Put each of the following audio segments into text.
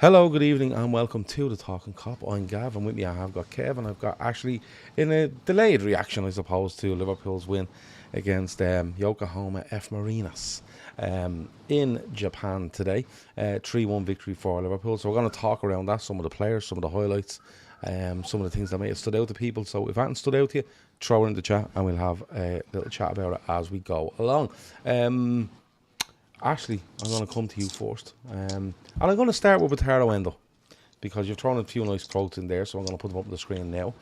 Hello, good evening, and welcome to the Talkin Kop. I'm Gav, and with me I have got Kev, and I've got Ashley in a delayed reaction, I suppose, to Liverpool's win against Yokohama F Marinos in Japan today. 3-1 victory for Liverpool. So we're going to talk around that, some of the players, some of the highlights, some of the things that may have stood out to people. So if that hasn't stood out to you, throw it in the chat, and we'll have a little chat about it as we go along. Ashley, I'm going to come to you first. And I'm going to start with Endo because you've thrown a few nice quotes in there, so I'm going to put them up on the screen now.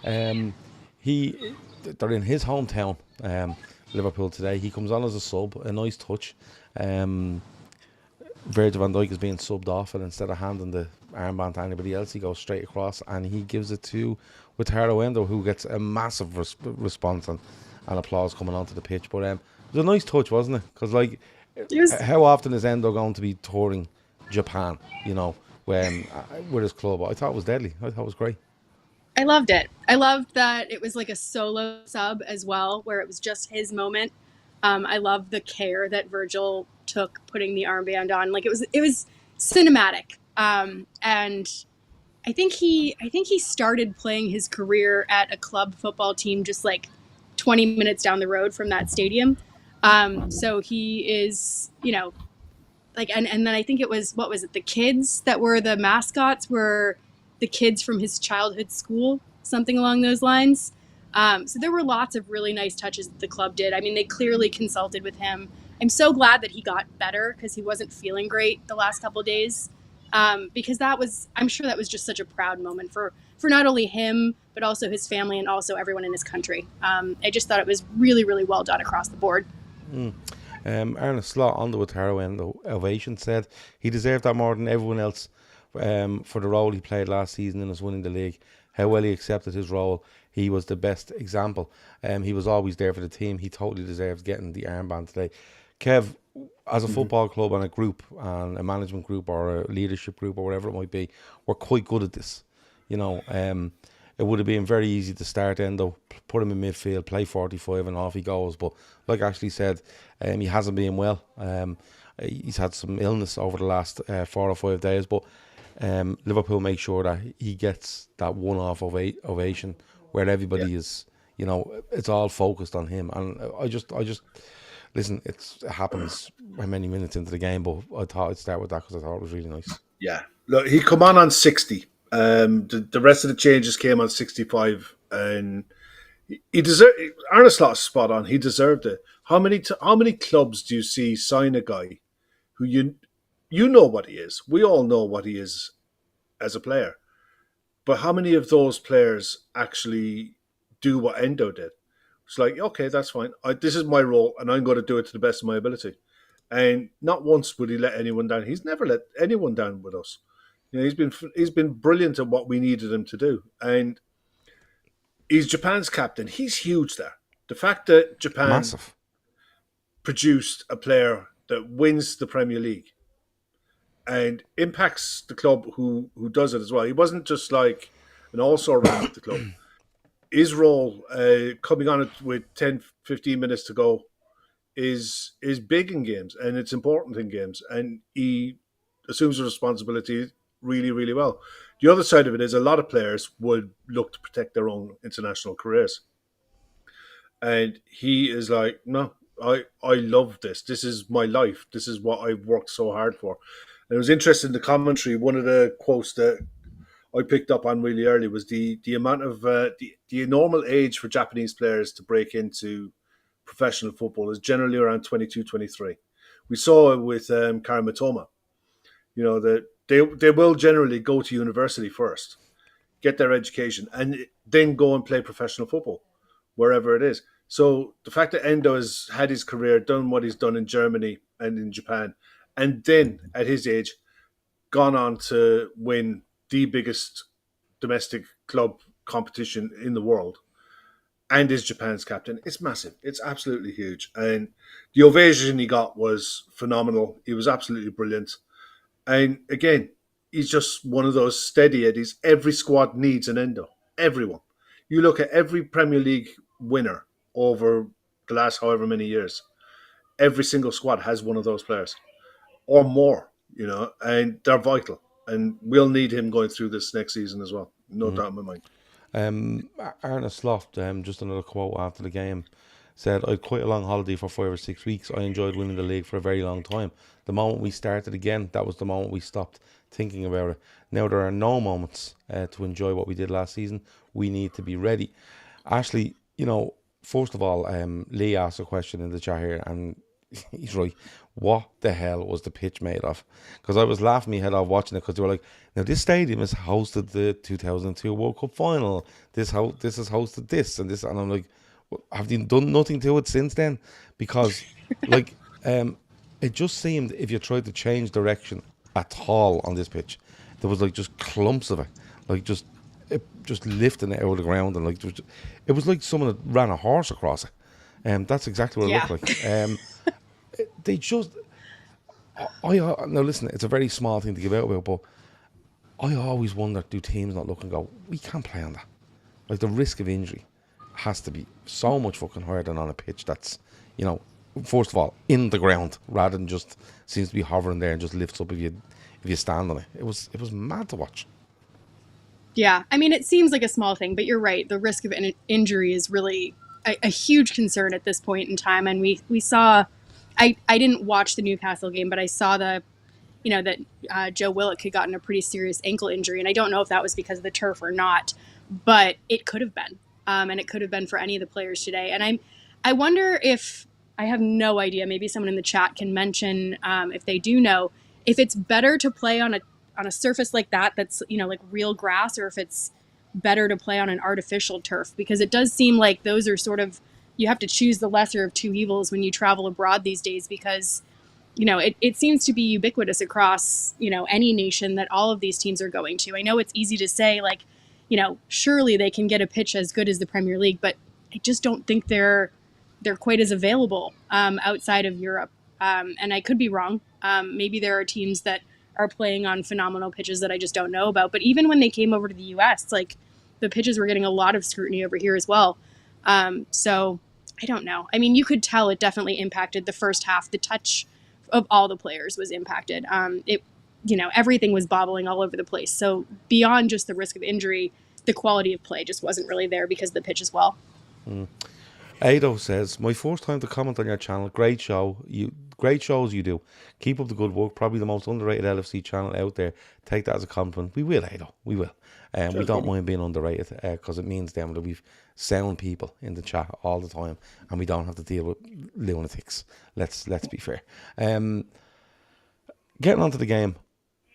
Um, he, they're in his hometown, Liverpool today. He comes on as a sub, a nice touch. Um, Virgil van Dijk is being subbed off, and instead of handing the armband to anybody else, he goes straight across and he gives it to Endo, who gets a massive response and applause coming onto the pitch. But it was a nice touch, wasn't it? Because like, Yes. how often is Endo going to be touring Japan? When with his club, I thought it was deadly. I thought it was great. I loved it. I loved that it was like a solo sub as well, where it was just his moment. I love the care that Virgil took putting the armband on. Like it was cinematic. And I think he started playing his career at a club football team just like 20 minutes down the road from that stadium. So he is, like and then I think it was, what was it, the kids that were the mascots were the kids from his childhood school, something along those lines. So there were lots of really nice touches that the club did. I mean, they clearly consulted with him. I'm so glad that he got better because he wasn't feeling great the last couple of days. Because I'm sure that was just such a proud moment for not only him but also his family and also everyone in his country. I just thought it was really, really well done across the board. Ernest Slot on the Wataro and the ovation said he deserved that more than everyone else for the role he played last season in us winning the league. How well he accepted his role. He was the best example. He was always there for the team. He totally deserves getting the armband today. Kev, as a football club and a group and a management group or a leadership group or whatever it might be, we're quite good at this. You know, it would have been very easy to start Endo, put him in midfield, play 45 and off he goes. But like Ashley said, he hasn't been well. He's had some illness over the last 4 or 5 days. But Liverpool make sure that he gets that one-off ovation where Yeah, everybody is, it's all focused on him. And I just listen, it happens many minutes into the game, but I thought I'd start with that because I thought it was really nice. yeah. Look, he come on 60. The rest of the changes came on 65, and he deserved. Arne Slot's spot on. He deserved it. How many clubs do you see sign a guy who you know what he is? We all know what he is as a player, but how many of those players actually do what Endo did? It's like, okay, that's fine. This is my role, and I'm going to do it to the best of my ability. And not once would he let anyone down. He's never let anyone down with us. He's been brilliant at what we needed him to do, and he's Japan's captain. He's huge there. The fact that Japan Massive. produced a player that wins the Premier League and impacts the club who does it as well. He wasn't just like an also ran with the club. His role, coming on it with 10, 15 minutes to go, is big in games and it's important in games, and he assumes the responsibility really, really well. The other side of it is a lot of players would look to protect their own international careers, and he is like, no, I love this. This is my life. This is what I've worked so hard for. And it was interesting, the commentary. One of the quotes that I picked up on really early was the amount of the normal age for Japanese players to break into professional football is generally around 22, 23. We saw it with Karamatoma. That they will generally go to university first, get their education, and then go and play professional football wherever it is. So the fact that Endo has had his career, done what he's done in Germany and in Japan, and then at his age gone on to win the biggest domestic club competition in the world and is Japan's captain, it's massive. It's absolutely huge. And the ovation he got was phenomenal. He was absolutely brilliant. And again, he's just one of those steady eddies. Every squad needs an Endo. Everyone. You look at every Premier League winner over the last however many years, every single squad has one of those players or more, and they're vital. And we'll need him going through this next season as well. No doubt in my mind. Arne Slot, just another quote after the game, said, "I'd quite a long holiday for 5 or 6 weeks. I enjoyed winning the league for a very long time. The moment we started again, that was the moment we stopped thinking about it. Now there are no moments to enjoy what we did last season. We need to be ready." Ashley, first of all, Lee asked a question in the chat here, and he's right. What the hell was the pitch made of? Because I was laughing my head off watching it, because they were like, now this stadium has hosted the 2002 World Cup final. This has hosted this and this. And I'm like, have they done nothing to it since then? Because, it just seemed if you tried to change direction at all on this pitch, there was just clumps of it. Just lifting it out of the ground. And it was like someone had ran a horse across it. That's exactly what it looked like. They just, now listen, it's a very small thing to give out about, but I always wonder, do teams not look and go, we can't play on that? The risk of injury has to be so much fucking higher than on a pitch that's, first of all, in the ground, rather than just seems to be hovering there and just lifts up if you stand on it. It was mad to watch. Yeah, I mean, it seems like a small thing, but you're right. The risk of an injury is really a huge concern at this point in time, and we saw. I didn't watch the Newcastle game, but I saw that Joe Willock had gotten a pretty serious ankle injury, and I don't know if that was because of the turf or not, but it could have been, and it could have been for any of the players today. And I wonder if, I have no idea, maybe someone in the chat can mention if they do know, if it's better to play on a surface like that's like real grass, or if it's better to play on an artificial turf, because it does seem like those are sort of, you have to choose the lesser of two evils when you travel abroad these days, because, it seems to be ubiquitous across, any nation that all of these teams are going to. I know it's easy to say, surely they can get a pitch as good as the Premier League, but I just don't think they're quite as available outside of Europe. And I could be wrong. Maybe there are teams that are playing on phenomenal pitches that I just don't know about. But even when they came over to the US, the pitches were getting a lot of scrutiny over here as well. So I don't know. I mean, you could tell it definitely impacted the first half. The touch of all the players was impacted. Everything was bobbling all over the place. So beyond just the risk of injury, the quality of play just wasn't really there because of the pitch as well. Endo says, "My first time to comment on your channel. Great show. Great shows you do. Keep up the good work. Probably the most underrated LFC channel out there. Take that as a compliment." We will, Ado. We will. We don't mind being underrated, because it means then that we've sound people in the chat all the time, and we don't have to deal with lunatics. Let's be fair. Getting onto the game,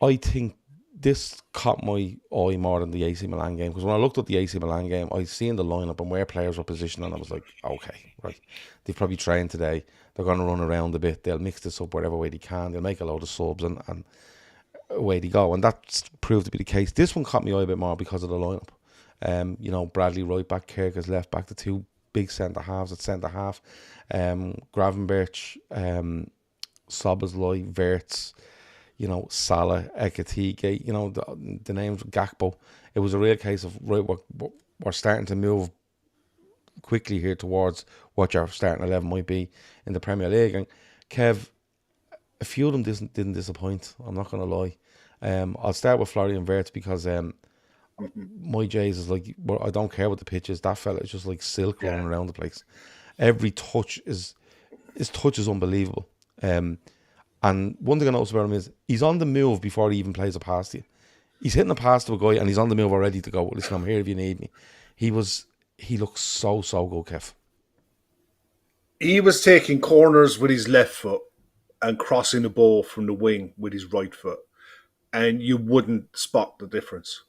I think this caught my eye more than the AC Milan game, because when I looked at the AC Milan game, I seen the lineup and where players were positioned, and I was like, okay, right, they've probably trained today. They're going to run around a bit. They'll mix this up whatever way they can. They'll make a load of subs and away they go. And that proved to be the case. This one caught me eye a bit more because of the lineup. Bradley right back, Kerkers left back, the two big centre halves at centre half. Gravenberch, Szoboszlai, Wirtz, Salah, Ekitike, the names Gakpo. It was a real case of, right, we're starting to move quickly here towards what your starting 11 might be in the Premier League. And Kev, a few of them didn't disappoint, I'm not going to lie. I'll start with Florian Wirtz, because my Jays is I don't care what the pitch is. That fella is just like silk running around the place. Every touch his touch is unbelievable. And one thing I notice about him is he's on the move before he even plays a pass to you. He's hitting a pass to a guy and he's on the move already to go, listen, I'm here if you need me. He looks so good, Kev. He was taking corners with his left foot and crossing the ball from the wing with his right foot, and you wouldn't spot the difference.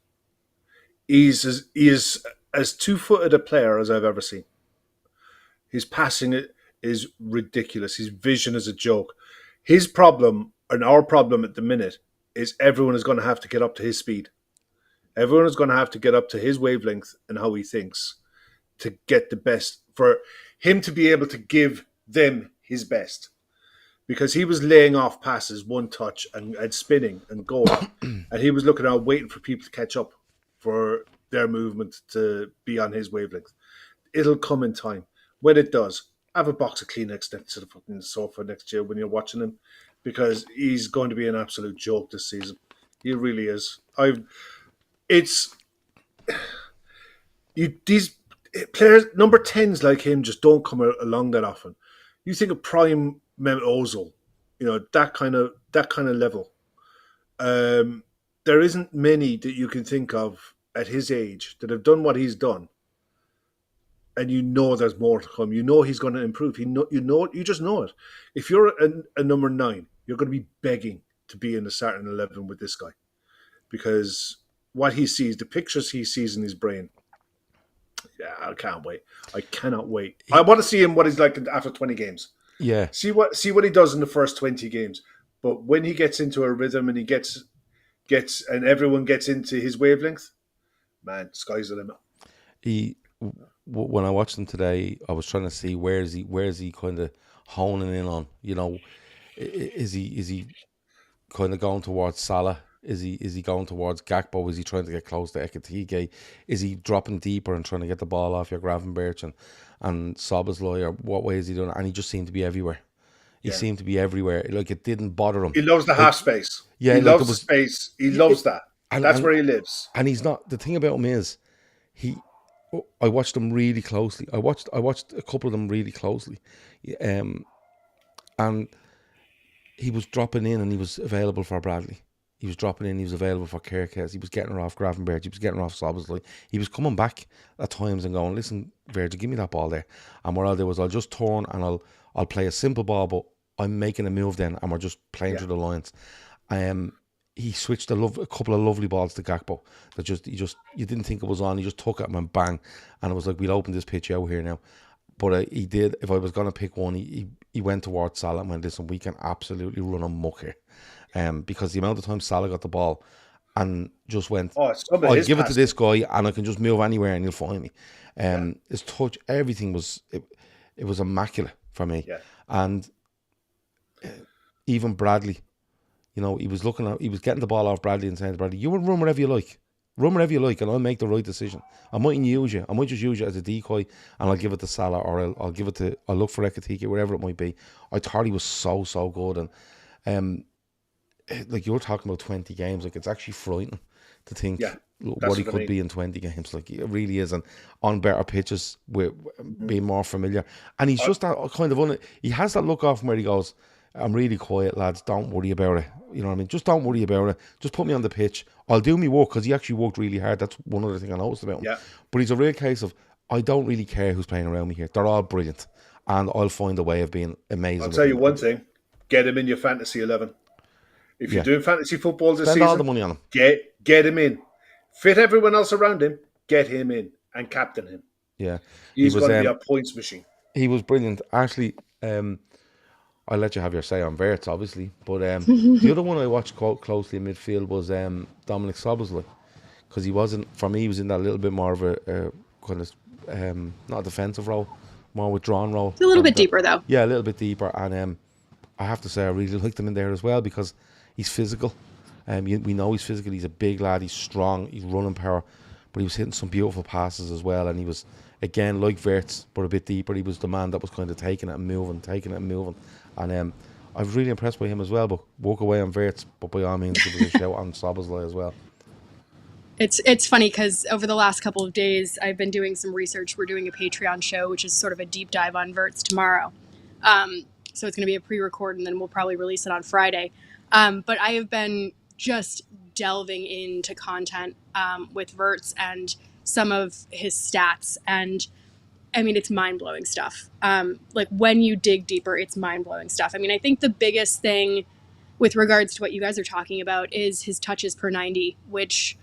He is as two-footed a player as I've ever seen. His passing is ridiculous. His vision is a joke. His problem, and our problem at the minute, is everyone is going to have to get up to his speed. Everyone is going to have to get up to his wavelength and how he thinks to get the best, for him to be able to give them his best. Because he was laying off passes, one touch, and spinning and going. And he was looking out, waiting for people to catch up for their movement to be on his wavelength. It'll come in time. When it does, have a box of Kleenex next to the fucking sofa next year when you're watching him, because he's going to be an absolute joke this season. He really is. It's these players number 10s like him just don't come along that often. You think of prime Mehmet Ozil, that kind of level. There isn't many that you can think of at his age that have done what he's done, and there's more to come. He's going to improve. You just know it. If you're a number 9, you're going to be begging to be in the starting 11 with this guy, because what he sees, the pictures he sees in his brain. Yeah, I can't wait. I cannot wait. I want to see him what he's like after 20 games. Yeah. See what he does in the first 20 games. But when he gets into a rhythm and he gets and everyone gets into his wavelength, man, sky's the limit. When I watched him today, I was trying to see where is he kind of honing in on. Is he kind of going towards Salah? Is he going towards Gakpo? Is he trying to get close to Ekitike? Is he dropping deeper and trying to get the ball off your Gravenberch and Szoboszlai, or what way is he doing? And he just seemed to be everywhere. He seemed to be everywhere. Like, it didn't bother him. He loves the half space. Yeah, he loves the space. He loves that. That's where he lives. And he's not. The thing about him is, I watched him really closely. I watched a couple of them really closely, and he was dropping in and he was available for Bradley. He was dropping in, he was available for Kerkez. He was getting her off Gravenberch. He was getting her off Szoboszlai. He was coming back at times and going, listen, Virgil, give me that ball there. And what I'll do is I'll just turn and I'll play a simple ball, but I'm making a move then, and we're just playing through the lines. He switched a couple of lovely balls to Gakpo that you didn't think it was on. He just took it and went bang, and it was like, we'll open this pitch out here now. But he did. If I was going to pick one, he went towards Salah and went, listen, we can absolutely run amok here. Because the amount of time Salah got the ball and just went, I'll give it to this guy and I can just move anywhere and he'll find me. His touch, everything was immaculate for me. Yeah. And even Bradley, he was getting the ball off Bradley and saying to Bradley, you will run wherever you like. Run wherever you like and I'll make the right decision. I mightn't use you. I might just use you as a decoy and I'll give it to Salah, or I'll look for Ekitike, wherever it might be. I thought he was so good. And like, you're talking about 20 games, like, it's actually frightening to think what he could be in 20 games. Like, it really is. And on better pitches, with being more familiar. And he's just that kind of he has that look off him where he goes, I'm really quiet, lads, don't worry about it. You know what I mean? Just don't worry about it. Just put me on the pitch. I'll do me work, because he actually worked really hard. That's one other thing I noticed about him. Yeah. But he's a real case of, I don't really care who's playing around me here. They're all brilliant. And I'll find a way of being amazing. I'll tell you one thing. Get him in your fantasy 11. If you're doing fantasy football this season, spend all the money on him. Get him in. Fit everyone else around him. Get him in and captain him. Yeah, he's going to be a points machine. He was brilliant. Ashley, I'll let you have your say on Wirtz, obviously, but the other one I watched closely in midfield was Dominic Szoboszlai, because he was in that little bit more of a kind of not a defensive role, more withdrawn role. It's a little bit deeper though. Yeah, a little bit deeper, and I have to say I really liked him in there as well, because he's physical. We know he's physical. He's a big lad. He's strong. He's running power. But he was hitting some beautiful passes as well. And he was, again, like Wirtz, but a bit deeper. He was the man that was kind of taking it and moving. And I was really impressed by him as well. But walk away on Wirtz. But by all means, give us a shout on Szoboszlai as well. It's funny because over the last couple of days, I've been doing some research. We're doing a Patreon show, which is sort of a deep dive on Wirtz tomorrow. So it's going to be a pre-record, and then we'll probably release it on Friday. But I have been just delving into content with Wirtz and some of his stats. And I mean, it's mind-blowing stuff. Like, when you dig deeper, it's mind-blowing stuff. I mean, I think the biggest thing with regards to what you guys are talking about is his touches per 90, which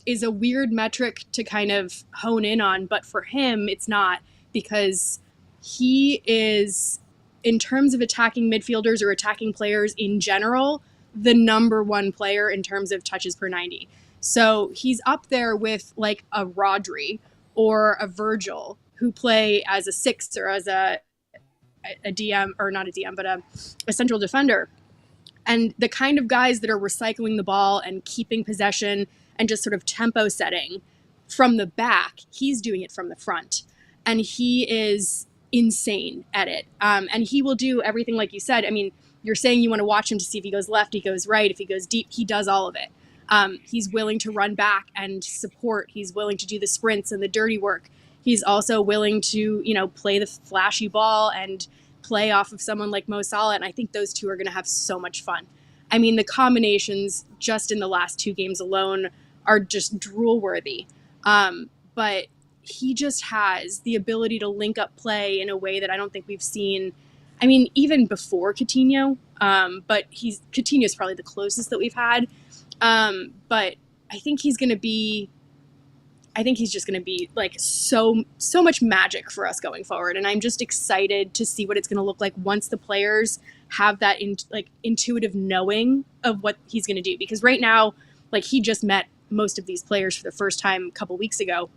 is a weird metric to kind of hone in on. But for him, it's not, because he is, in terms of attacking midfielders or attacking players in general, the number one player in terms of touches per 90. So he's up there with like a Rodri or a Virgil, who play as a 6 or as a DM, or not a DM, but a central defender. And the kind of guys that are recycling the ball and keeping possession and just sort of tempo setting from the back, he's doing it from the front. And he is insane at it. And he will do everything like you said. I mean, you're saying you want to watch him to see if he goes left, he goes right, if he goes deep, he does all of it. He's willing to run back and support. He's willing to do the sprints and the dirty work. He's also willing to, play the flashy ball and play off of someone like Mo Salah. And I think those two are going to have so much fun. I mean, the combinations just in the last 2 games alone are just drool worthy. But he just has the ability to link up play in a way that I don't think we've seen. I mean, even before Coutinho, but Coutinho's probably the closest that we've had. But I think he's just going to be like so much magic for us going forward. And I'm just excited to see what it's going to look like once the players have that intuitive knowing of what he's going to do. Because right now, like, he just met most of these players for the first time a couple weeks ago.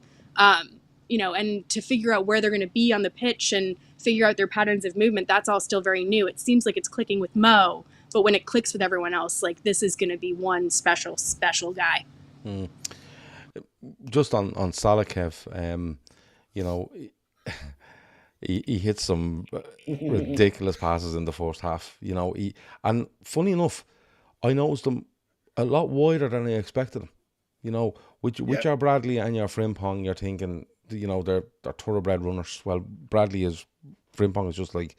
And to figure out where they're going to be on the pitch and figure out their patterns of movement, that's all still very new. It seems like it's clicking with Mo, but when it clicks with everyone else, like, this is going to be one special guy. Just on Salah, Kev, he hit some ridiculous passes in the first half. And funny enough, I noticed them a lot wider than I expected them. With your Bradley and your Frimpong, you're thinking, they're thoroughbred runners. Well, Frimpong is just like,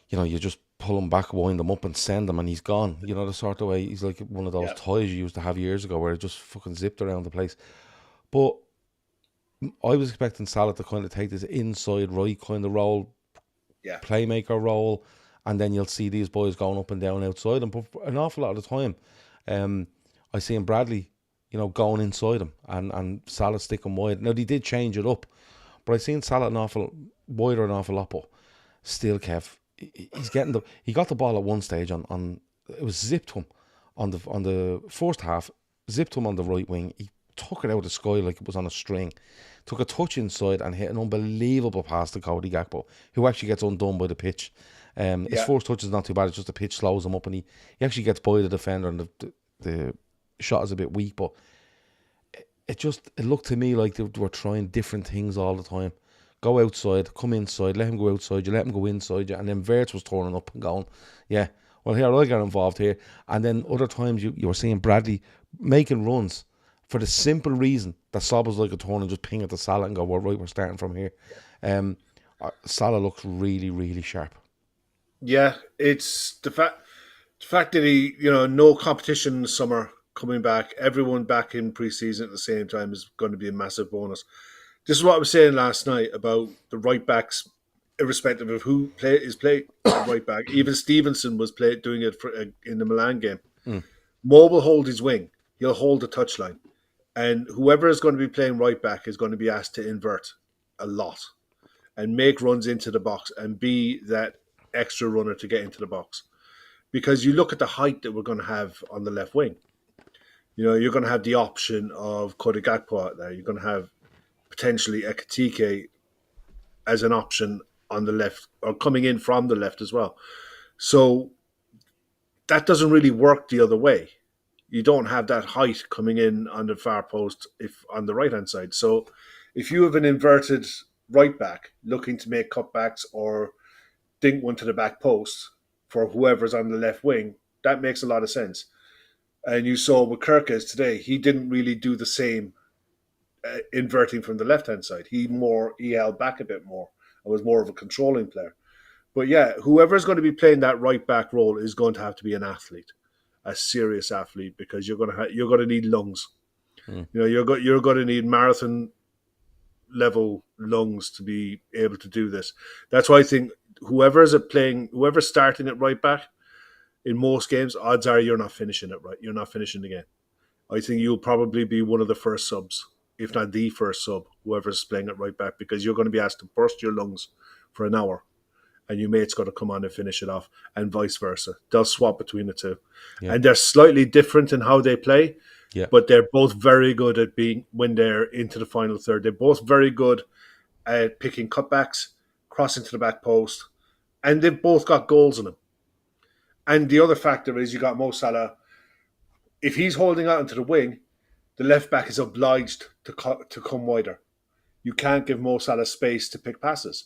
you just pull him back, wind him up and send him and he's gone. The sort of way, he's like one of those toys you used to have years ago where it just fucking zipped around the place. But I was expecting Salah to kind of take this inside right kind of role, playmaker role, and then you'll see these boys going up and down outside him. But an awful lot of the time, I see him Bradley, going inside him and Salah sticking wide. Now, they did change it up, but I seen Salah an awful lot, but still, Kev, he got the ball at one stage on it was zipped him on the first half, zipped him on the right wing. He took it out of the sky like it was on a string, took a touch inside and hit an unbelievable pass to Cody Gakpo, who actually gets undone by the pitch. His first touch is not too bad, it's just the pitch slows him up and he actually gets by the defender and the shot is a bit weak, but it looked to me like they were trying different things all the time. Go outside, come inside, let him go outside you, let him go inside you, and then Wirtz was turning up and going, well, here, I'll get involved here. And then other times you were seeing Bradley making runs for the simple reason that Salah like a turn and just ping at the Salah and go, well, right, we're starting from here. Salah looks really, really sharp. Yeah, it's the fact that he, no competition in the summer, coming back, everyone back in pre-season at the same time is going to be a massive bonus. This is what I was saying last night about the right backs, irrespective of who is playing right back. Even Stevenson was doing it in the Milan game. Mo will hold his wing. He'll hold the touchline. And whoever is going to be playing right back is going to be asked to invert a lot and make runs into the box and be that extra runner to get into the box. Because you look at the height that we're going to have on the left wing. You're going to have the option of Cody Gakpo out there. You're going to have potentially Ekitike as an option on the left or coming in from the left as well. So that doesn't really work the other way. You don't have that height coming in on the far post if on the right-hand side. So if you have an inverted right back looking to make cutbacks or dink one to the back post for whoever's on the left wing, that makes a lot of sense. And you saw with Kirkes today, he didn't really do the same inverting from the left-hand side. He held back a bit more and was more of a controlling player. But yeah, whoever's going to be playing that right-back role is going to have to be an athlete, a serious athlete, because you're going to need lungs. You're going to need marathon level lungs to be able to do this. That's why I think whoever's starting at right back in most games, odds are you're not finishing it right. You're not finishing the game. I think you'll probably be one of the first subs, if not the first sub, whoever's playing at right back, because you're going to be asked to burst your lungs for an hour and your mate's got to come on and finish it off, and vice versa. They'll swap between the two. Yeah. And they're slightly different in how they play, but they're both very good at when they're into the final third. They're both very good at picking cutbacks, crossing to the back post, and they've both got goals in them. And the other factor is you got Mo Salah. If he's holding out into the wing, the left back is obliged to come wider. You can't give Mo Salah space to pick passes.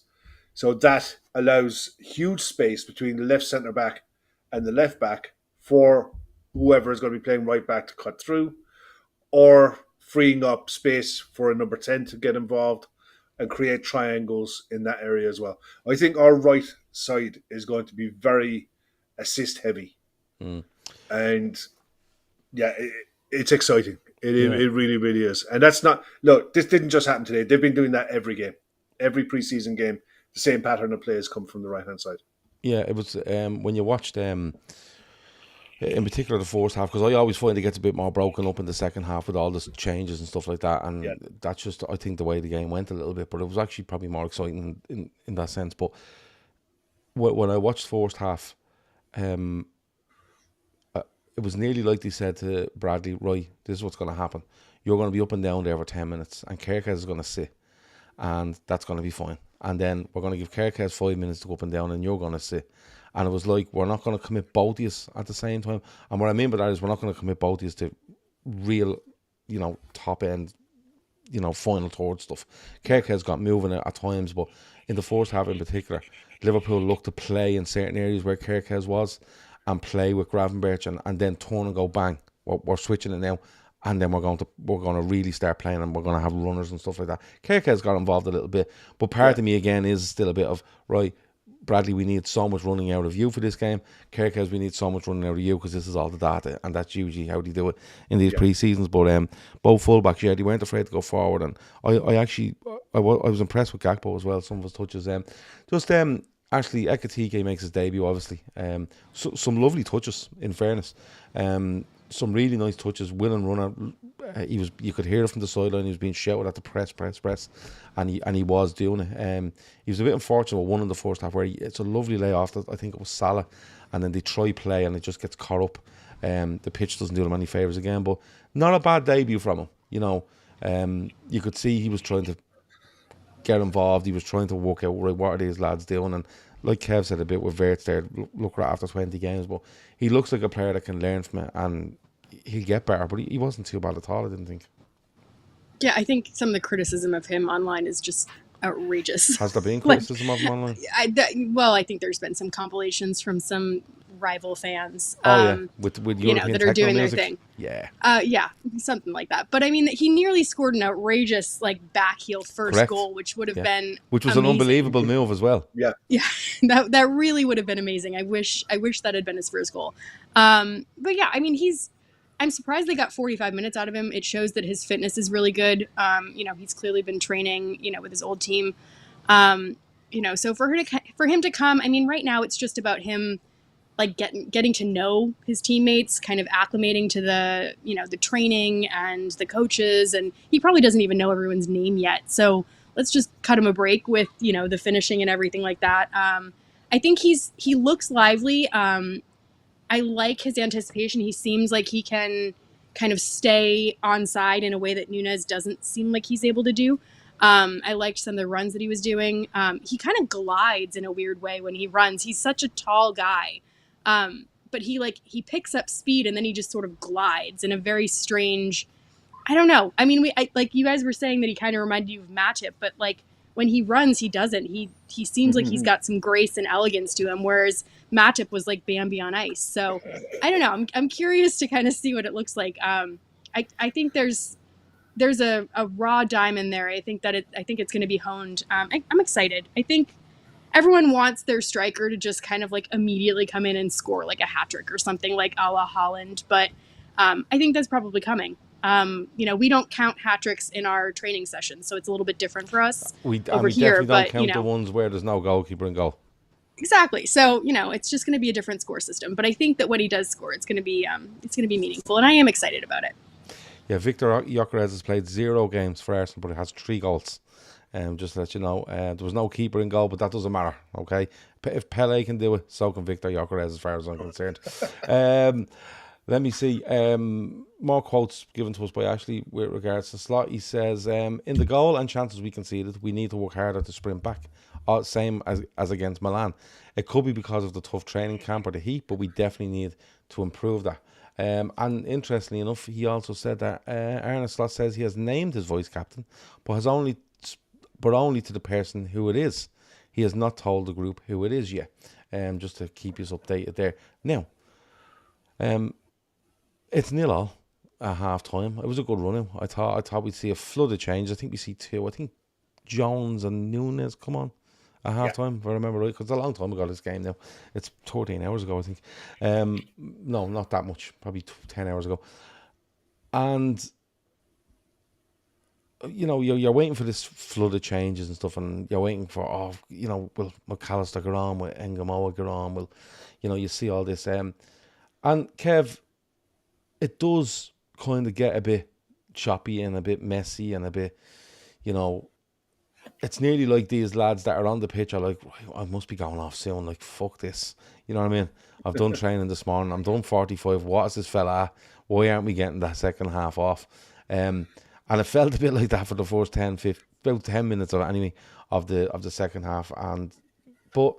So that allows huge space between the left centre back and the left back for whoever is going to be playing right back to cut through, or freeing up space for a number 10 to get involved and create triangles in that area as well. I think our right side is going to be very assist heavy. And yeah, it's exciting. It really, really is. And that's not, look, this didn't just happen today. They've been doing that every game. Every preseason game, the same pattern of play has come from the right-hand side. Yeah, it was when you watched, in particular, the first half, because I always find it gets a bit more broken up in the second half with all the changes and stuff like that. And that's just, I think, the way the game went a little bit. But it was actually probably more exciting in that sense. But when I watched the first half, it was nearly like they said to Bradley, right, this is what's going to happen. You're going to be up and down there for 10 minutes, and Kerkez is going to sit, and that's going to be fine. And then we're going to give Kerkez 5 minutes to go up and down, and you're going to sit. And it was like, we're not going to commit both of us at the same time. And what I mean by that is we're not going to commit both of us to real, top end, final third stuff. Kerkez got moving at times, but in the first half in particular, Liverpool looked to play in certain areas where Kerkez was, and play with Gravenberch, and then turn and go bang. We're switching it now, and then we're going to really start playing, and we're going to have runners and stuff like that. Kerkez got involved a little bit, but part of me again is still a bit of, right, Bradley, we need so much running out of you for this game. Kerkez, we need so much running out of you, because this is all the data, and that's usually how they do it in these pre-seasons. But both fullbacks, they weren't afraid to go forward, and I was impressed with Gakpo as well. Some of his touches, Ashley Ekitike makes his debut, obviously. Some lovely touches, in fairness. Some really nice touches. Willing runner. You could hear it from the sideline. He was being shouted at the press, and he was doing it. He was a bit unfortunate with one in the first half where it's a lovely layoff. I think it was Salah, and then they try play and it just gets caught up. The pitch doesn't do him any favours again, but not a bad debut from him. You could see he was trying to get involved. He was trying to work out, right, what are these lads doing, and like Kev said a bit with Wirtz there, look right after 20 games, but he looks like a player that can learn from it, and he'll get better. But he wasn't too bad at all, I didn't think. Yeah, I think some of the criticism of him online is just outrageous. Has there been criticism of him online? I think there's been some compilations from some rival fans. With European that are doing music. their thing. Yeah, something like that. But I mean, he nearly scored an outrageous back heel first goal, which would have been which was amazing. An unbelievable move as well. Yeah, that really would have been amazing. I wish that had been his first goal. But yeah, I mean, I'm surprised they got 45 minutes out of him. It shows that his fitness is really good. He's clearly been training, with his old team. So for him to come, I mean, right now it's just about him getting to know his teammates, kind of acclimating to the, the training and the coaches, and he probably doesn't even know everyone's name yet. So let's just cut him a break with, the finishing and everything like that. I think he looks lively. I like his anticipation. He seems like he can kind of stay onside in a way that Nunez doesn't seem like he's able to do. I liked some of the runs that he was doing. He kind of glides in a weird way when he runs. He's such a tall guy. But he picks up speed and then he just sort of glides in a very strange, I don't know. I mean, like you guys were saying that he kind of reminded you of Matip, but when he runs, he doesn't. He seems like he's got some grace and elegance to him, whereas Matip was like Bambi on ice. So I don't know. I'm curious to kind of see what it looks like. I think there's a raw diamond there. I think it's going to be honed. I'm excited. I think everyone wants their striker to just kind of immediately come in and score a hat trick or something like a la Haaland. But I think that's probably coming. We don't count hat tricks in our training sessions, so it's a little bit different for us we over definitely here. don't count the ones where there's no goalkeeper in goal. Exactly. So it's just going to be a different score system. But I think that when he does score, it's going to be meaningful, and I am excited about it. Yeah, Victor Gyökeres has played 0 games for Arsenal, but he has 3 goals. Just to let you know, there was no keeper in goal, but that doesn't matter. Okay, if Pele can do it, so can Victor Gyökeres, as far as I'm concerned. Let me see. More quotes given to us by Ashley with regards to Slot. He says, in the goal and chances we conceded, we need to work harder to sprint back. Same as against Milan. It could be because of the tough training camp or the heat, but we definitely need to improve that. And interestingly enough, he also said that Arne Slot says he has named his vice captain, but only to the person who it is. He has not told the group who it is yet. Just to keep you updated there. Now, it's 0-0 at half time. It was a good run. I thought we'd see a flood of change. I think we see two. I think Jones and Nunes come on at half time, if I remember right, because it's a long time ago, this game now. It's 13 hours ago, I think. No, not that much, probably 10 hours ago. And, you know, you're waiting for this flood of changes and stuff, and you're waiting for, will McAllister go on, will Engamoa go on, will, you see all this. And Kev, it does kind of get a bit choppy and a bit messy and a bit, it's nearly like these lads that are on the pitch are like, I must be going off soon. Like, fuck this. You know what I mean? I've done training this morning. I'm done 45. What is this fella at? Why aren't we getting that second half off? And it felt a bit like that for the first 10 minutes of anyway of the second half. But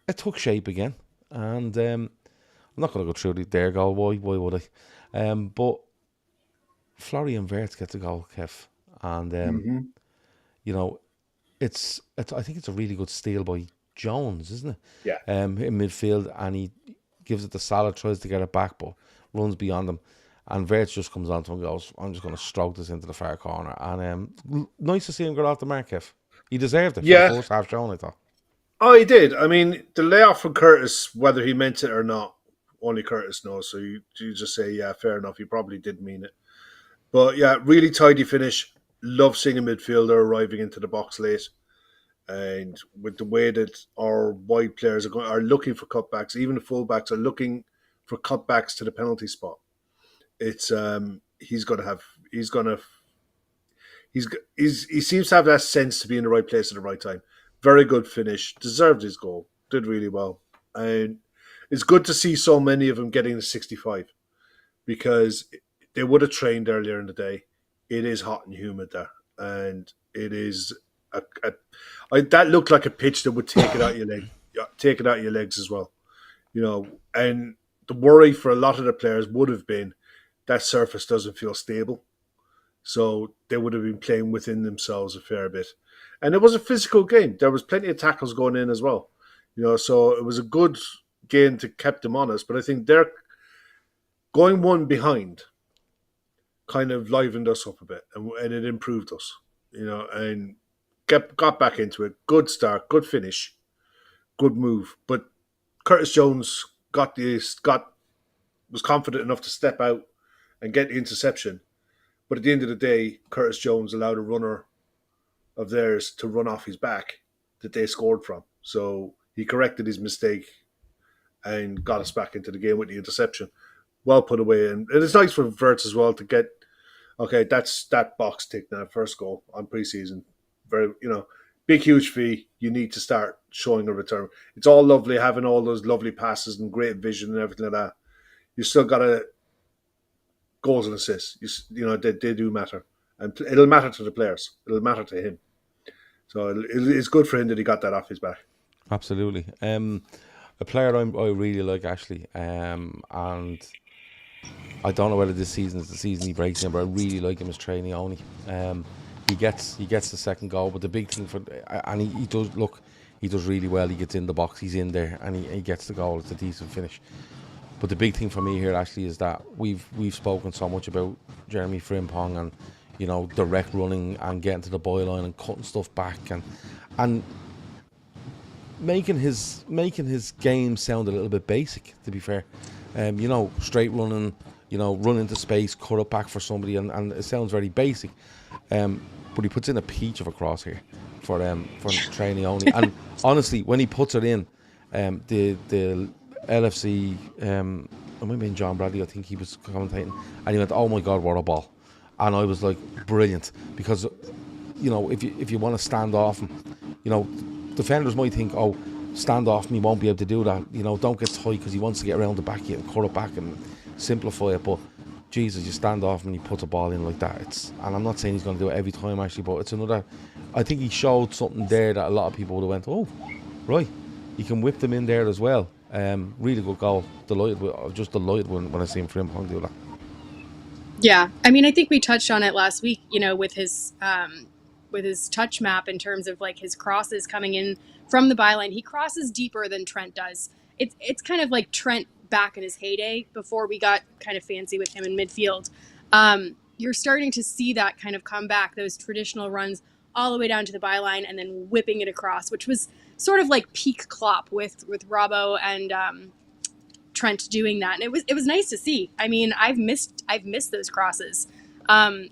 it took shape again. And I'm not going to go through their goal. Why would I? But Florian Wirtz gets a goal, Kev. And, I think it's a really good steal by Jones, isn't it? Yeah. In midfield, and he gives it to Salah, tries to get it back, but runs beyond him. And Wirtz just comes on to him and goes, I'm just going to stroke this into the far corner. And nice to see him get off the mark, Kev. He deserved it for the first half shown, I thought. Oh, he did. I mean, the layoff from Curtis, whether he meant it or not, only Curtis knows. So you just say, yeah, fair enough. He probably did mean it. But yeah, really tidy finish. Love seeing a midfielder arriving into the box late. And with the way that our wide players are looking for cutbacks, even the fullbacks are looking for cutbacks to the penalty spot. It's he seems to have that sense to be in the right place at the right time. Very good finish, deserved his goal, did really well, and it's good to see so many of them getting the 65 because they would have trained earlier in the day. It is hot and humid there, and it is. That looked like a pitch that would take it out your legs as well, And the worry for a lot of the players would have been that surface doesn't feel stable, so they would have been playing within themselves a fair bit. And it was a physical game. There was plenty of tackles going in as well, So it was a good game to keep them honest. But I think they're going one behind, kind of livened us up a bit, and it improved us, and. Got back into it. Good start, good finish, good move. But Curtis Jones was confident enough to step out and get the interception. But at the end of the day, Curtis Jones allowed a runner of theirs to run off his back that they scored from. So he corrected his mistake and got us back into the game with the interception. Well put away. And it's nice for Wirtz as well to get, that's that box tick now, first goal on pre-season. Very, big, huge fee. You need to start showing a return. It's all lovely having all those lovely passes and great vision and everything like that. You still got to goals and assists. They do matter, and it'll matter to the players. It'll matter to him. So it's good for him that he got that off his back. Absolutely. A player I really like, Ashley, and I don't know whether this season is the season he breaks in, but I really like him as Nyoni. He gets the second goal, but the big thing he does really well. He gets in the box, he's in there, and he gets the goal. It's a decent finish. But the big thing for me here, Ashley, is that we've spoken so much about Jeremy Frimpong and direct running and getting to the byline and cutting stuff back and making his game sound a little bit basic. To be fair, straight running, run into space, cut it back for somebody, and it sounds very basic. But he puts in a peach of a cross here for training only. And honestly, when he puts it in, the LFC, it might have been John Bradley, I think he was commentating, and he went, "Oh my God, what a ball!" And I was like, brilliant, because if you want to stand off him, defenders might think, "Oh, stand off him, he won't be able to do that." Don't get tight because he wants to get around the back of you and cut it back and simplify it, but. Jesus, you stand off and he puts a ball in like that. And I'm not saying he's going to do it every time, actually, but it's another. I think he showed something there that a lot of people would have went, oh, right, he can whip them in there as well. Really good goal. Delighted when I see him Frimpong do that. Yeah, I mean, I think we touched on it last week. With his touch map in terms of like his crosses coming in from the byline. He crosses deeper than Trent does. It's kind of like Trent back in his heyday before we got kind of fancy with him in midfield. You're starting to see that kind of come back, those traditional runs all the way down to the byline and then whipping it across, which was sort of like peak Klopp with Robbo and Trent doing that. And it was nice to see. I mean, I've missed those crosses.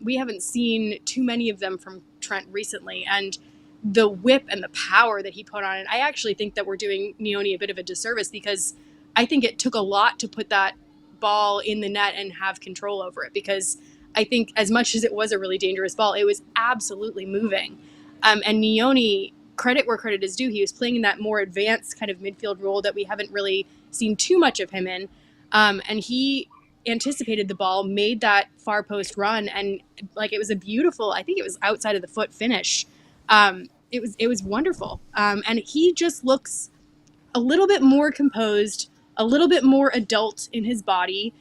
We haven't seen too many of them from Trent recently, and the whip and the power that he put on it, I actually think that we're doing Nyoni a bit of a disservice, because I think it took a lot to put that ball in the net and have control over it, because I think as much as it was a really dangerous ball, it was absolutely moving. And Nyoni, credit where credit is due, he was playing in that more advanced kind of midfield role that we haven't really seen too much of him in. And he anticipated the ball, made that far post run, and like it was a beautiful, I think it was outside of the foot finish. It was wonderful. And he just looks a little bit more composed, a little bit more adult in his body.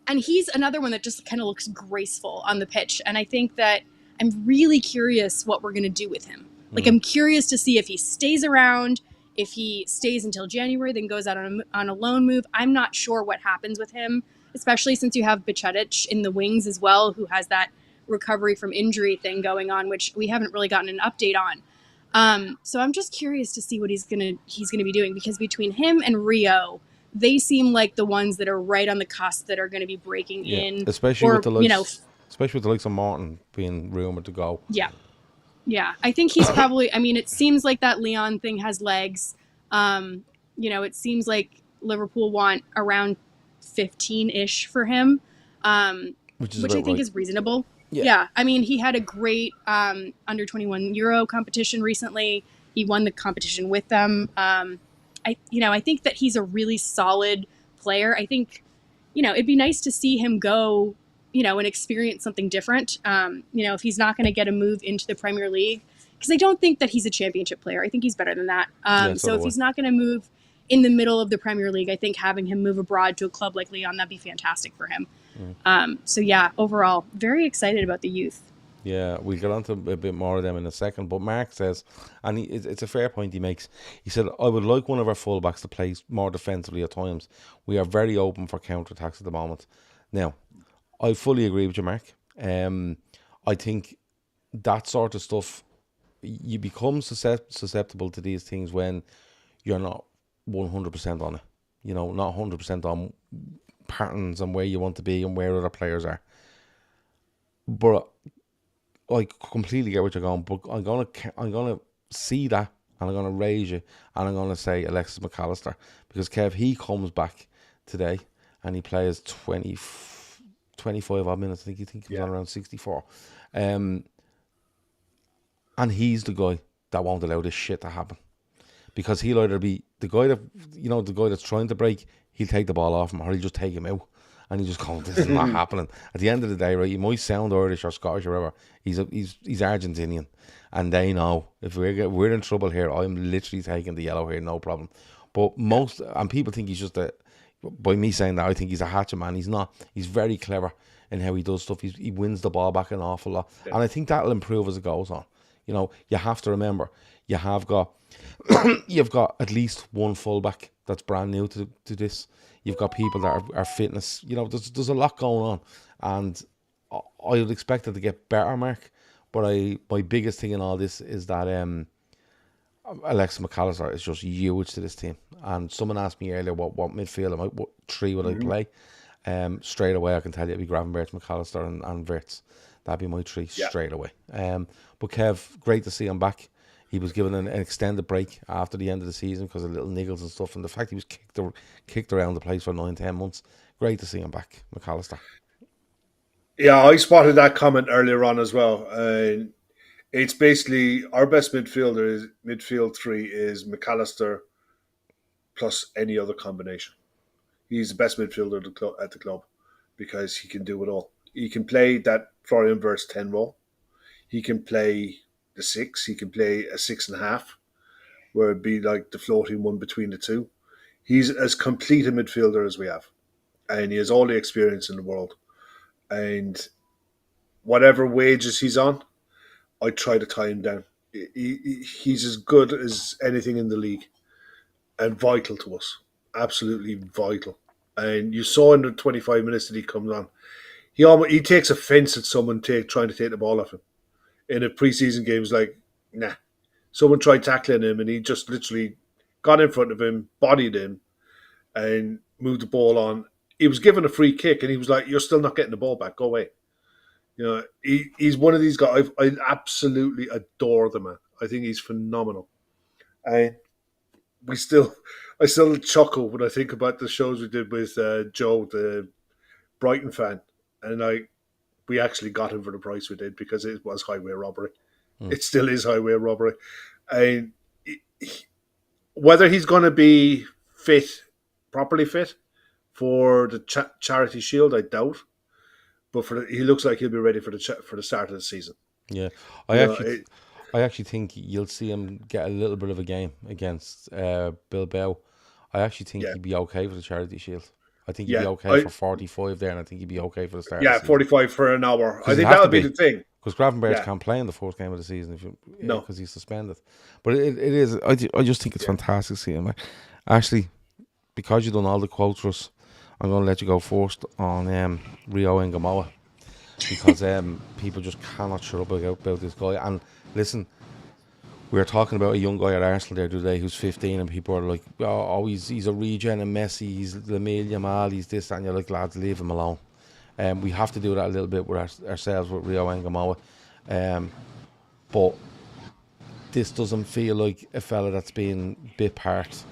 And he's another one that just kind of looks graceful on the pitch. And I think that I'm really curious what we're going to do with him. Like, I'm curious to see if he stays around, if he stays until January, then goes out on a loan move. I'm not sure what happens with him, especially since you have Bajcetic in the wings as well, who has that recovery from injury thing going on, which we haven't really gotten an update on. So I'm just curious to see what he's gonna be doing, because between him and Rio, they seem like the ones that are right on the cusp that are going to be breaking in, especially with the likes of Martin being rumored to go. Yeah, I think he's probably. I mean, it seems like that Leon thing has legs. It seems like Liverpool want around 15-ish for him, which I think is reasonable. Yeah, I mean, he had a great under 21 Euro competition recently. He won the competition with them. I think that he's a really solid player. I think, it'd be nice to see him go, and experience something different. If he's not going to get a move into the Premier League, because I don't think that he's a championship player. I think he's better than that. So if he's not going to move in the middle of the Premier League, I think having him move abroad to a club like Lyon, that'd be fantastic for him. Overall, very excited about the youth. Yeah, we'll get on to a bit more of them in a second. But Mark says, and it's a fair point he makes, he said, I would like one of our fullbacks to play more defensively at times. We are very open for counter-attacks at the moment. Now, I fully agree with you, Mark. I think that sort of stuff, you become susceptible to these things when you're not 100% on it. Not 100% on patterns and where you want to be and where other players are. But I completely get what you're going, but I'm gonna see that, and I'm gonna raise you, and I'm gonna say Alexis McAllister, because Kev, he comes back today and he plays 25 odd minutes. I think he comes on around 64, and he's the guy that won't allow this shit to happen, because he'll either be the guy that's trying to break, he'll take the ball off him, or he'll just take him out. And he just goes, this is not happening. At the end of the day, right, he might sound Irish or Scottish or whatever. He's Argentinian. And they know, if we're in trouble here, I'm literally taking the yellow here, no problem. But and people think he's just by me saying that, I think he's a hatchet man. He's not. He's very clever in how he does stuff. He wins the ball back an awful lot. Yeah. And I think that'll improve as it goes on. You have to remember, you've got at least one fullback that's brand new to this. You've got people that are fitness. There's a lot going on, and I would expect it to get better, Mark. But my biggest thing in all this is that Alexis McAllister is just huge to this team. And someone asked me earlier what midfield, what three would I play? Straight away, I can tell you it'd be Gravenberch, McAllister, and Wirtz. That'd be my three straight away. But Kev, great to see him back. He was given an extended break after the end of the season because of little niggles and stuff, and the fact he was kicked around the place for 9-10 months. Great to see him back, McAllister. Yeah, I spotted that comment earlier on as well. It's basically our best midfield three is McAllister plus any other combination. He's the best midfielder at the club because he can do it all. He can play that Florian Wirtz 10 role. He can play the 6. He can play a 6.5, where it'd be like the floating one between the two. He's as complete a midfielder as we have, and he has all the experience in the world. And whatever wages he's on, I'd try to tie him down. He's as good as anything in the league and vital to us. Absolutely vital. And you saw in the 25 minutes that he comes on, he takes offence at someone trying to take the ball off him. In a preseason game, he's like, nah. Someone tried tackling him and he just literally got in front of him, bodied him, and moved the ball on. He was given a free kick and he was like, you're still not getting the ball back. Go away. He's one of these guys. I absolutely adore the man. I think he's phenomenal. And I still chuckle when I think about the shows we did with Joe, the Brighton fan, and we actually got him for the price we did because it was highway robbery. It still is highway robbery, and whether he's going to be properly fit for the Charity Shield, I doubt. But he looks like he'll be ready for the start of the season. Yeah, I actually think you'll see him get a little bit of a game against Bilbao. I actually think he'd be okay for the Charity Shield. I think he'd be okay for 45 there, and I think he'd be okay for the start. Yeah, of the 45 for an hour. I think that would be the thing. Because Gravenberch can't play in the fourth game of the season because he's suspended. But it is. I just think it's fantastic seeing him. Ashley, because you've done all the quotes for us, I'm going to let you go first on Rio Ngamoa, because people just cannot shut up about this guy. And listen, we were talking about a young guy at Arsenal there today who's 15, and people are like, oh, he's a regen and Messi, he's Lamine Yamal, he's this, and you're like, lads, leave him alone. We have to do that a little bit with ourselves with Rio Ngamoa. But this doesn't feel like a fella that's been bit part.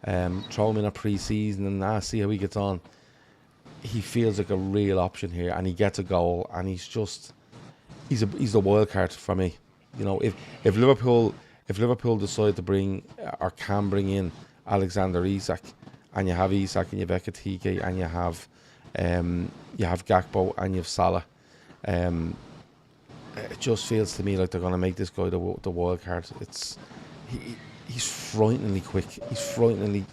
Throw him in a pre-season and see how he gets on. He feels like a real option here, and he gets a goal, and he's the wild card for me. If Liverpool decide to bring or can bring in Alexander Isak, and you have Isak and you have Ekitike and you have Gakpo and you have Salah, it just feels to me like they're going to make this guy the wild card. He's frighteningly quick. He's frighteningly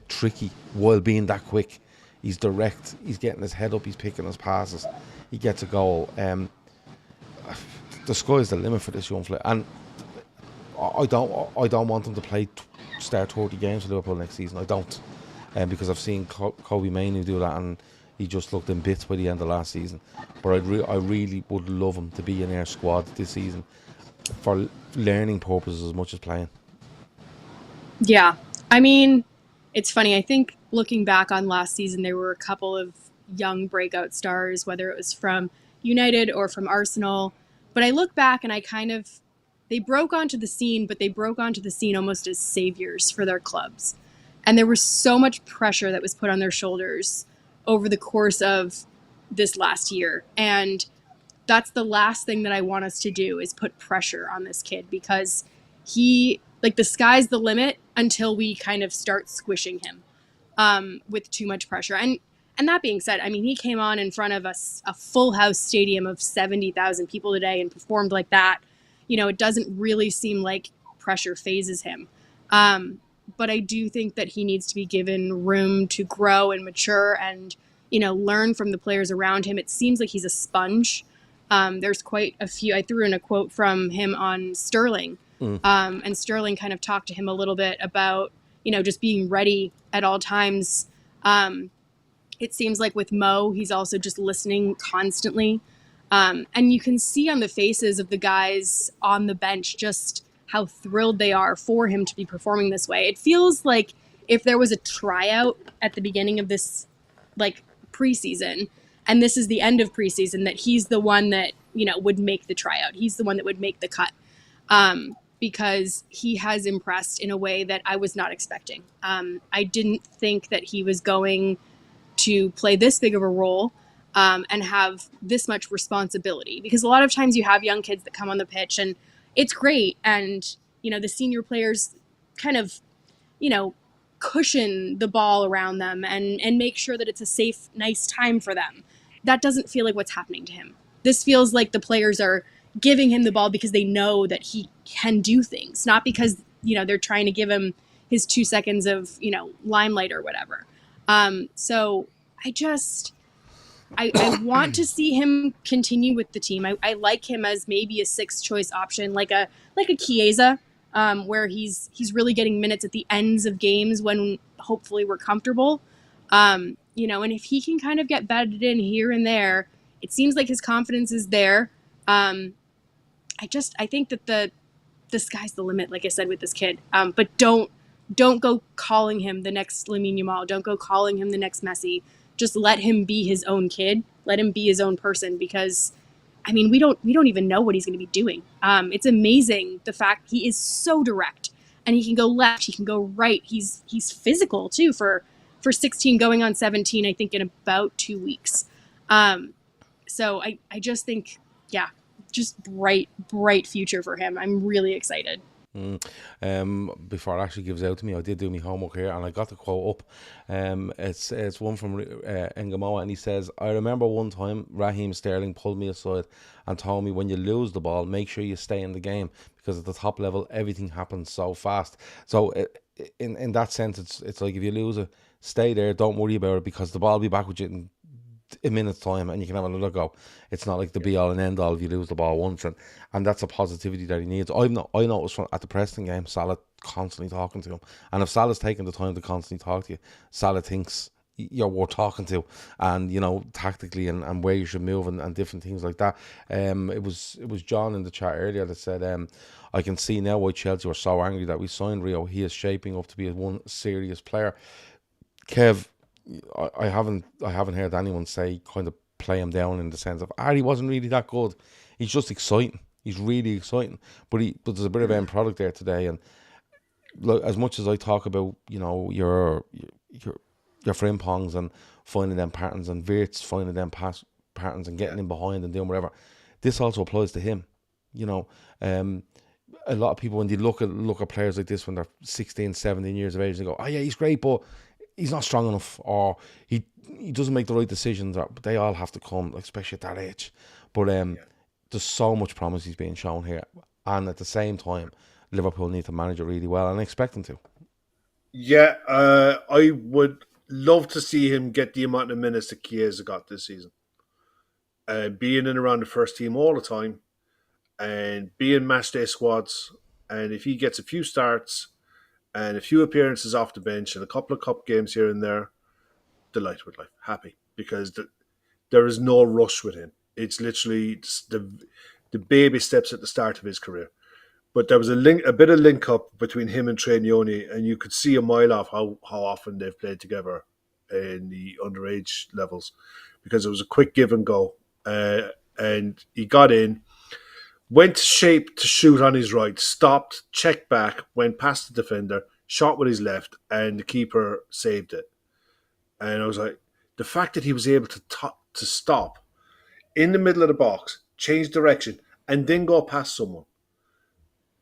tricky while being that quick. He's direct. He's getting his head up. He's picking his passes. He gets a goal. The sky's the limit for this young fella. And I don't want him to start 30 games for Liverpool next season. I don't, because I've seen Kobe Mainoo do that, and he just looked in bits by the end of last season. But I really would love him to be in our squad this season for learning purposes as much as playing. Yeah, I mean, it's funny. I think looking back on last season, there were a couple of young breakout stars, whether it was from United or from Arsenal. But I look back and they broke onto the scene, but they broke onto the scene almost as saviors for their clubs. And there was so much pressure that was put on their shoulders over the course of this last year. And that's the last thing that I want us to do, is put pressure on this kid, because the sky's the limit until we kind of start squishing him with too much pressure. And that being said, I mean, he came on in front of a full house stadium of 70,000 people today and performed like that. It doesn't really seem like pressure phases him. But I do think that he needs to be given room to grow and mature and, learn from the players around him. It seems like he's a sponge. There's quite a few. I threw in a quote from him on Sterling. And Sterling kind of talked to him a little bit about, just being ready at all times. It seems like with Mo, he's also just listening constantly. And you can see on the faces of the guys on the bench just how thrilled they are for him to be performing this way. It feels like if there was a tryout at the beginning of this, preseason, and this is the end of preseason, that he's the one that, would make the tryout. He's the one that would make the cut. Because he has impressed in a way that I was not expecting. I didn't think that he was going to play this big of a role and have this much responsibility. Because a lot of times you have young kids that come on the pitch and it's great. And, the senior players kind of, cushion the ball around them and make sure that it's a safe, nice time for them. That doesn't feel like what's happening to him. This feels like the players are giving him the ball because they know that he can do things, not because, they're trying to give him his 2 seconds of, limelight or whatever. So I want to see him continue with the team. I like him as maybe a 6th choice option, like a Chiesa, where he's really getting minutes at the ends of games when hopefully we're comfortable. And if he can kind of get bedded in here and there, it seems like his confidence is there. I think that the sky's the limit, like I said, with this kid. But don't go calling him the next Lamine Yamal. Don't go calling him the next Messi. Just let him be his own kid. Let him be his own person, because we don't even know what he's going to be doing. It's amazing the fact he is so direct, and he can go left, he can go right. He's physical too for 16 going on 17, I think, in about 2 weeks. So I just think, yeah, just bright future for him. I'm really excited. Before it actually gives out to me, I did do my homework here, and I got the quote up. It's one from Engamoa, and he says, "I remember one time Raheem Sterling pulled me aside and told me, when you lose the ball, make sure you stay in the game, because at the top level everything happens so fast." So in that sense, it's like, if you lose it, stay there, don't worry about it, because the ball will be back with you in a minute's time, and you can have another go. It's not like the be all and end all if you lose the ball once, and that's a positivity that he needs. I noticed at the Preston game, Salah constantly talking to him, and if Salah's taking the time to constantly talk to you, Salah thinks you're worth talking to, and tactically and where you should move and different things like that. It was John in the chat earlier that said, I can see now why Chelsea were so angry that we signed Rio. He is shaping up to be one serious player. Kev, I haven't heard anyone say kind of play him down in the sense of he wasn't really that good. He's just exciting. He's really exciting. But there's a bit of end product there today. And look, as much as I talk about your frimpongs and finding them patterns, and Wirtz finding them patterns and getting in behind and doing whatever, this also applies to him. A lot of people, when they look at players like this when they're 16, 17 years of age, they go, "Oh yeah, he's great, but he's not strong enough," or he doesn't make the right decisions. But they all have to come, especially at that age. But there's so much promise he's being shown here, and at the same time, Liverpool need to manage it really well, and I expect them to. Yeah, I would love to see him get the amount of minutes that Chiesa got this season, being in and around the first team all the time, and being matchday squads. And if he gets a few starts and a few appearances off the bench and a couple of cup games here and there, delighted with life, happy, because there is no rush with him. It's literally the baby steps at the start of his career. But there was a bit of link up between him and Nyoni, and you could see a mile off how often they've played together in the underage levels, because it was a quick give and go. And he got in, went to shape to shoot on his right, stopped, checked back, went past the defender, shot with his left, and the keeper saved it. And I was like, the fact that he was able to stop in the middle of the box, change direction, and then go past someone,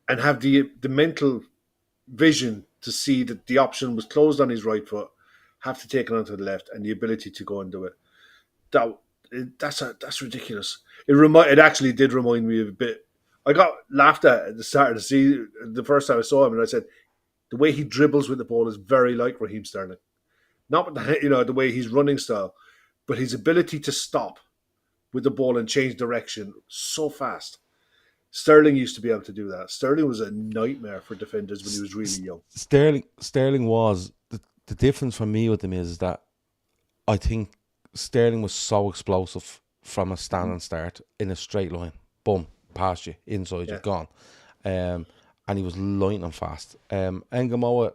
and have the mental vision to see that the option was closed on his right foot, have to take it onto the left, and the ability to go and do it. That's ridiculous. It actually did remind me of a bit. I got laughed at the start of the season, the first time I saw him, and I said, the way he dribbles with the ball is very like Raheem Sterling. Not with the way he's running style, but his ability to stop with the ball and change direction so fast. Sterling used to be able to do that. Sterling was a nightmare for defenders when he was really young. Sterling was the difference for me with him is that I think Sterling was so explosive from a standing start in a straight line. Boom, past you, inside you, gone. And he was lightning fast. Engamoa,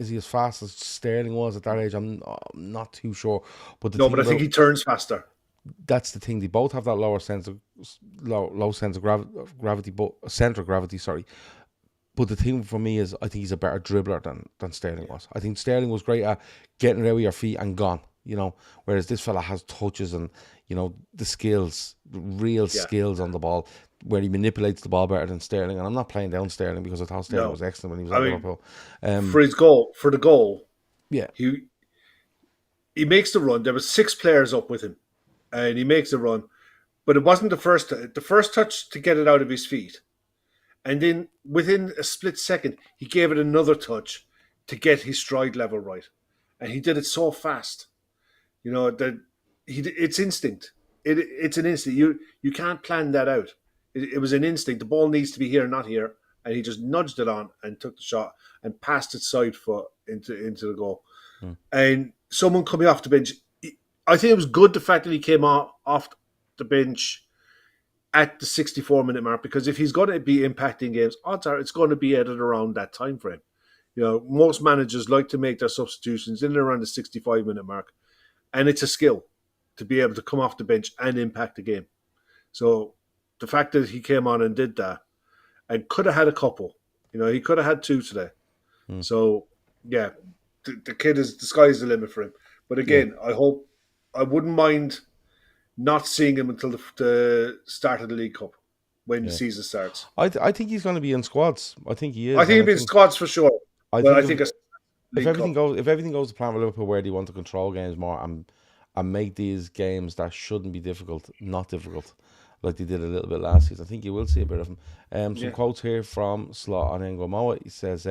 is he as fast as Sterling was at that age? I'm not too sure. But I think he turns faster. That's the thing. They both have that low sense of gravity, but center of gravity. Sorry. But the thing for me is, I think he's a better dribbler than Sterling was. I think Sterling was great at getting it out of your feet and gone. Whereas this fella has touches and the skills, real skills on the ball, where he manipulates the ball better than Sterling. And I'm not playing down Sterling, because I thought Sterling was excellent when he was at Liverpool. For the goal, yeah, he makes the run. There were 6 players up with him, and he makes the run, but it wasn't the first touch to get it out of his feet, and then within a split second he gave it another touch to get his stride level right, and he did it so fast. That it's instinct. It's an instinct. You can't plan that out. It was an instinct. The ball needs to be here, not here, and he just nudged it on and took the shot and passed it side foot into the goal. And someone coming off the bench, I think it was good the fact that he came off the bench at the 64-minute mark, because if he's going to be impacting games, odds are it's going to be at and around that time frame. Most managers like to make their substitutions in and around the 65-minute mark, and it's a skill to be able to come off the bench and impact the game. So the fact that he came on and did that, and could have had a couple, he could have had 2 today. So yeah, the kid the sky's the limit for him. But again, I wouldn't mind not seeing him until the start of the League Cup, when the season starts. I think he's going to be in squads. I think he is. I think he'll be in squads for sure. I think if everything goes to plan with Liverpool, where they want to control games more and make these games that shouldn't be difficult not difficult, like they did a little bit last season, I think you will see a bit of him. Some quotes here from Slot on Engomoa. He says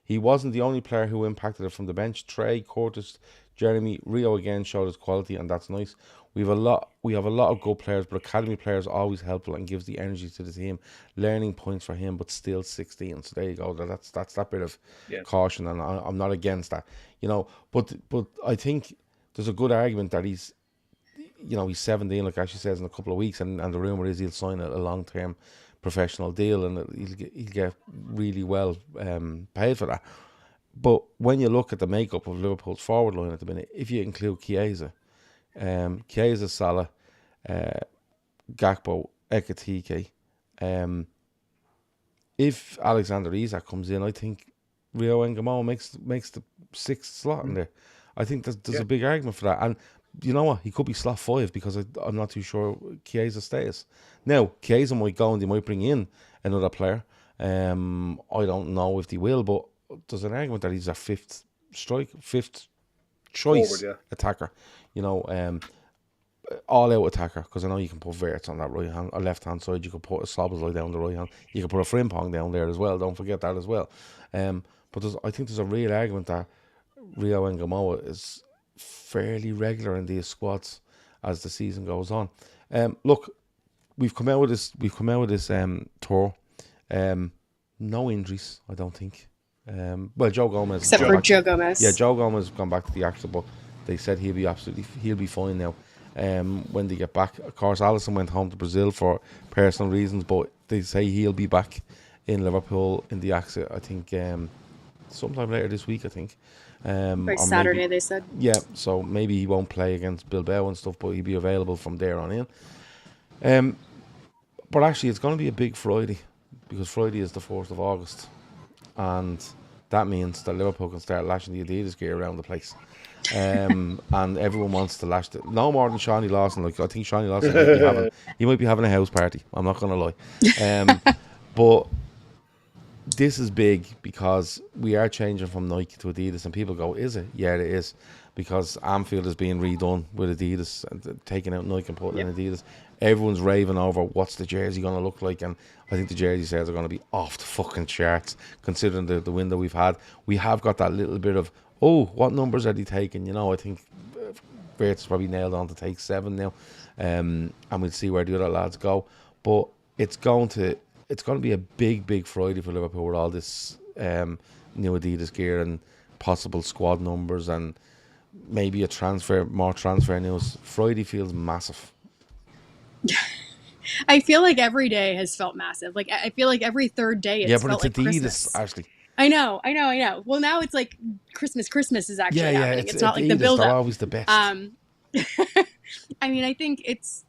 he wasn't the only player who impacted it from the bench. Trey, Curtis, Jeremy, Rio again showed his quality, and that's nice. We have a lot of good players, but academy players are always helpful and gives the energy to the team. Learning points for him, but still 16. So there you go. That's that bit of caution, and I'm not against that, But I think there's a good argument that he's 17, like Ashley says, in a couple of weeks, and the rumor is he'll sign a long-term professional deal, and he'll get really well paid for that. But when you look at the makeup of Liverpool's forward line at the minute, if you include Chiesa, Salah, Gakpo, Ekitike, if Alexander Isak comes in, I think Rio Engomoa makes the 6th slot in there. I think there's a big argument for that. And you know what? He could be slot 5, because I'm not too sure Chiesa stays. Now, Chiesa might go and they might bring in another player. I don't know if they will, but there's an argument that he's a 5th choice forward, attacker. All-out attacker, because I know you can put Wirtz on that right hand or left hand side. You could put a Szoboszlai down the right hand. You could put a Frimpong down there as well. Don't forget that as well. But I think there's a real argument that Rio Engomoa is fairly regular in these squads as the season goes on. Look, we've come out with this tour. No injuries, I don't think. Well, Joe Gomez, except for Joe Gomez. Yeah, Joe Gomez has gone back to the action, but they said he'll be fine now. When they get back, of course, Allister went home to Brazil for personal reasons, but they say he'll be back in Liverpool in the action. I think sometime later this week. I think. By Saturday, they said. Yeah, so maybe he won't play against Bilbao and stuff, but he'll be available from there on in. But actually, it's going to be a big Friday, because Friday is the 4th of August, and that means that Liverpool can start lashing the Adidas gear around the place. And everyone wants to lash it. No more than Shawnee Lawson. Like, I think Shawnee Lawson might be having a house party. I'm not going to lie. But this is big, because we are changing from Nike to Adidas, and people go, is it? Yeah, it is, because Anfield is being redone with Adidas and taking out Nike and putting in Adidas. Everyone's raving over what's the jersey going to look like, and I think the jersey sales are going to be off the fucking charts, considering the window we've had. We have got that little bit of, what numbers are they taking? I think Wirtz probably nailed on to take 7 now, and we'll see where the other lads go. But it's going to be a big Friday for Liverpool with all this new Adidas gear and possible squad numbers, and maybe more transfer news. Friday feels massive. I feel like every day has felt massive. Like, I feel like every third day it's felt like Adidas, Christmas. Actually. I know. Well, now it's like Christmas is actually happening. It's not Adidas, like the build-up. They're always the best. I mean, I think it's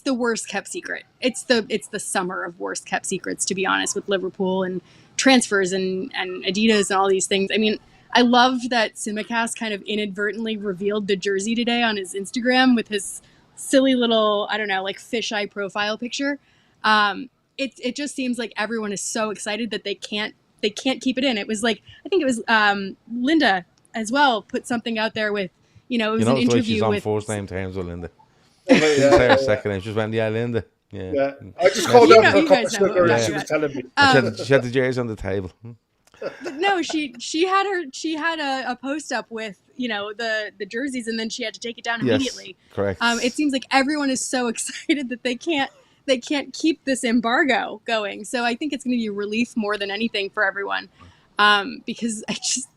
the worst kept secret. It's the summer of worst kept secrets, to be honest, with Liverpool and transfers and Adidas and all these things. I mean, I loved that Tsimikas kind of inadvertently revealed the jersey today on his Instagram with his silly little, I don't know, like fisheye profile picture. It just seems like everyone is so excited that they can't keep it in. It was like, I think it was Linda as well put something out there with, it was an interview she's on with first name terms with Linda. Didn't say her second name. She just went, Linda. Yeah. I just called her for a cup of sugar and she was telling me. She had the jersey on the table. No, she had a post up with, the jerseys, and then she had to take it down Yes, immediately. correct. It seems like everyone is so excited that they can't keep this embargo going. So I think it's going to be a relief more than anything for everyone. Because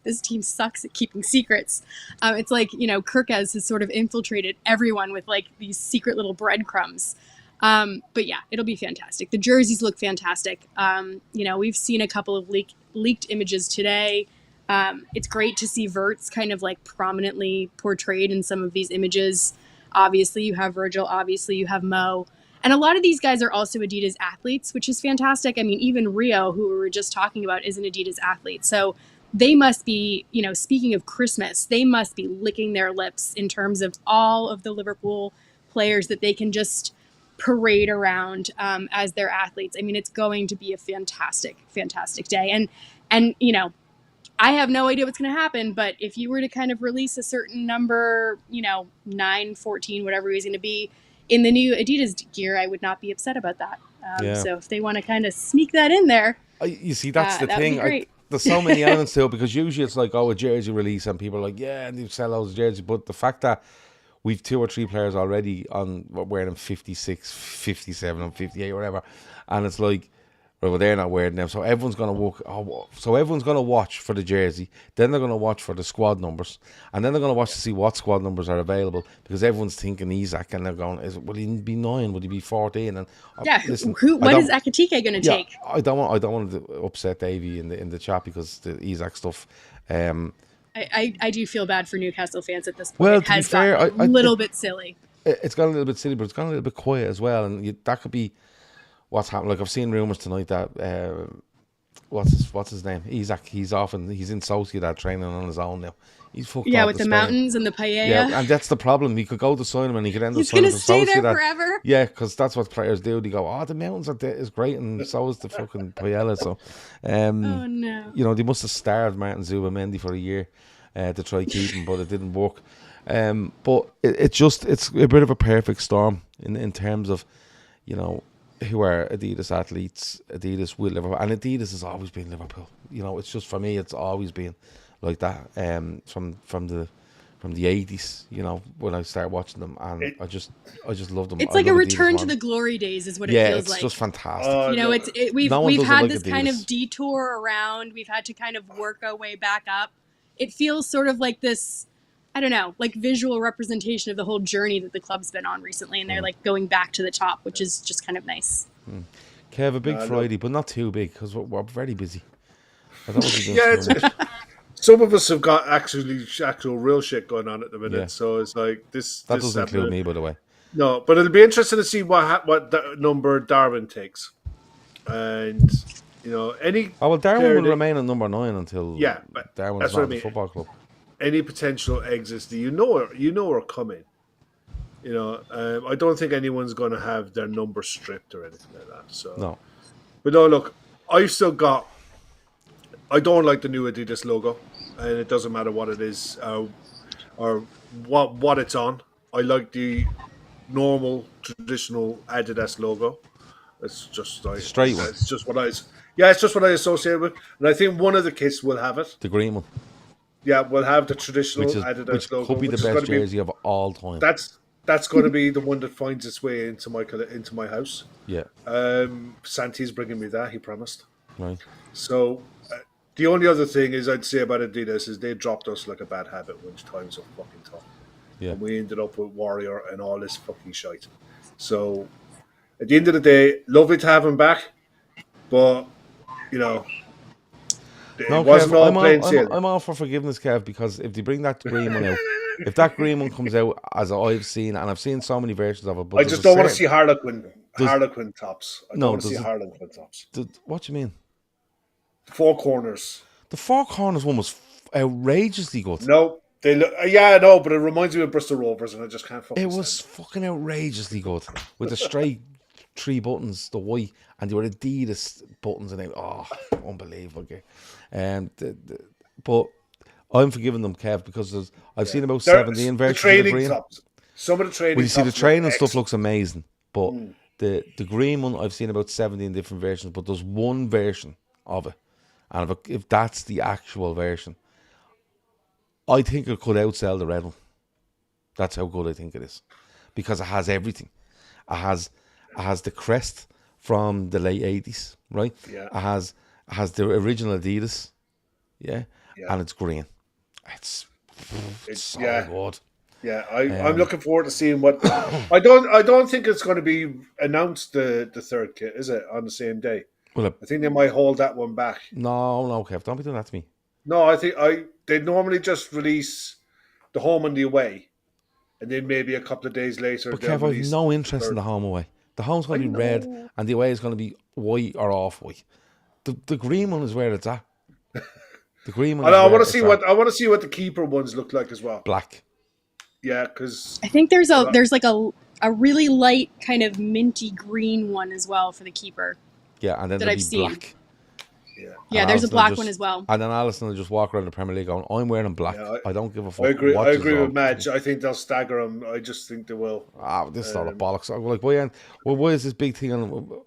this team sucks at keeping secrets. It's like, Kirkez has sort of infiltrated everyone with like these secret little breadcrumbs. But yeah, it'll be fantastic. The jerseys look fantastic. We've seen a couple of leaked images today. It's great to see Wirtz kind of like prominently portrayed in some of these images. Obviously you have Virgil, obviously you have Mo. And a lot of these guys are also Adidas athletes, which is fantastic. I mean, even Rio, who we were just talking about, is an Adidas athlete. So they must be, speaking of Christmas, they must be licking their lips in terms of all of the Liverpool players that they can just parade around as their athletes. I mean, it's going to be a fantastic, fantastic day. And I have no idea what's going to happen, but if you were to kind of release a certain number, 9, 14, whatever he's going to be, in the new Adidas gear, I would not be upset about that. So if they want to kind of sneak that in there, you see, that's the that thing. would be great. There's so many elements to it, because usually it's like, a jersey release, and people are like, yeah, and they sell those jerseys. But the fact that we've 2 or 3 players already on wearing them 56, 57, and 58, whatever, and it's like, well, they're not wearing them, so everyone's gonna watch for the jersey. Then they're gonna watch for the squad numbers, and then they're gonna watch to see what squad numbers are available, because everyone's thinking Isak, and they're going, will he be 9? Would he be 14? And listen, what is Ekitike going to take? I don't want to upset Davey in the chat, because the Isak stuff. I do feel bad for Newcastle fans at this point. Well, it has gotten a little bit silly. It's got a little bit silly, but it's got a little bit quiet as well, and that could be what's happened. Like, I've seen rumours tonight that what's his name? Isak. He's in Sociedad training on his own now. He's fucked off with the Spain. Mountains and the paella. Yeah, and that's the problem. He could go to sign him, and he could end up He's signing going for to stay Sociedad. there forever. Yeah, because that's what players do. They go, the mountains is great, and so is the fucking paella. So, oh no. They must have starved Martin Zubimendi for a year to try keep him, but it didn't work. But it's a bit of a perfect storm in terms of, who are Adidas athletes. Adidas with Liverpool, and Adidas has always been Liverpool. It's just, for me, it's always been like that. From the 80s, when I started watching them, and I just love them. It's like a return to the glory days, is what it feels like. Yeah, it's just fantastic. We've had this kind of detour around. We've had to kind of work our way back up. It feels sort of like this, I don't know, like visual representation of the whole journey that the club's been on recently, and they're like going back to the top, which is just kind of nice. Kev, a big Friday, but not too big, because we're very busy. I don't want to do too much. Some of us have got actual real shit going on at the minute, so it's like this. That doesn't include me, by the way. No, but it'll be interesting to see what number Darwin takes, and any. Oh well, Darwin will remain at number 9 until but Darwin's not at the football club. Any potential exits that are coming. I don't think anyone's going to have their number stripped or anything like that. So no, but no, look, I've still got. I don't like the new Adidas logo, and it doesn't matter what it is or what it's on. I like the normal traditional Adidas logo. It's just like straight one. It's just what I associate with, and I think one of the kits will have it. The green one. Yeah, we'll have the traditional Adidas logo, could be the best jersey of all time. That's going to be the one that finds its way into my house. Yeah. Santi's bringing me that. He promised. Right. So the only other thing I'd say about Adidas is they dropped us like a bad habit when times were fucking tough. Yeah. And we ended up with Warrior and all this fucking shite. So at the end of the day, lovely to have him back, but it wasn't all plain sailing. I'm all for forgiveness, Kev, because if they bring that green one out, if that green one comes out, as I've seen, and I've seen so many versions of it, but I just don't want to see Harlequin tops. I don't want to see Harlequin tops. What do you mean? The four corners. The four corners one was outrageously good. No, they look. Yeah, I know, but it reminds me of Bristol Rovers, and I just can't fucking. It was fucking outrageously good with the straight 3 buttons, the white, and they were Adidas buttons, and unbelievable. But I'm forgiving them, Kev, because I've seen about 17 versions of the green. Tops. Some of the training. Well, you see, the training stuff looks amazing, but the green one, I've seen about 17 different versions, but there's one version of it, and if that's the actual version, I think it could outsell the Red one. That's how good I think it is, because it has everything. It has the crest from the late 80s, right? Yeah. It has the original Adidas, yeah, Yeah. and it's green. It's so good. Yeah, I'm looking forward to seeing what. I don't think it's going to be announced the third kit, is it, on the same day? Well, I think they might hold that one back. no, Kev, don't be doing that to me. No, I think they normally just release the home and the away, and then maybe a couple of days later. But they'll Kev, I've release no the interest in third. the home away. The home's going to be red, and the away is going to be white or off white. The green one is where it's at. The green one. I want to see what the keeper ones look like as well. Black. Yeah, because I think there's like a really light kind of minty green one as well for the keeper. Yeah, and then that there'll I've be seen. black. Yeah, there's a black one as well. And then Allister will just walk around the Premier League going, I'm wearing black. Yeah, I don't give a fuck. I agree wrong. with Madge. I think they'll stagger them. I just think they will. This is a lot of bollocks. I'm like, why is this big thing on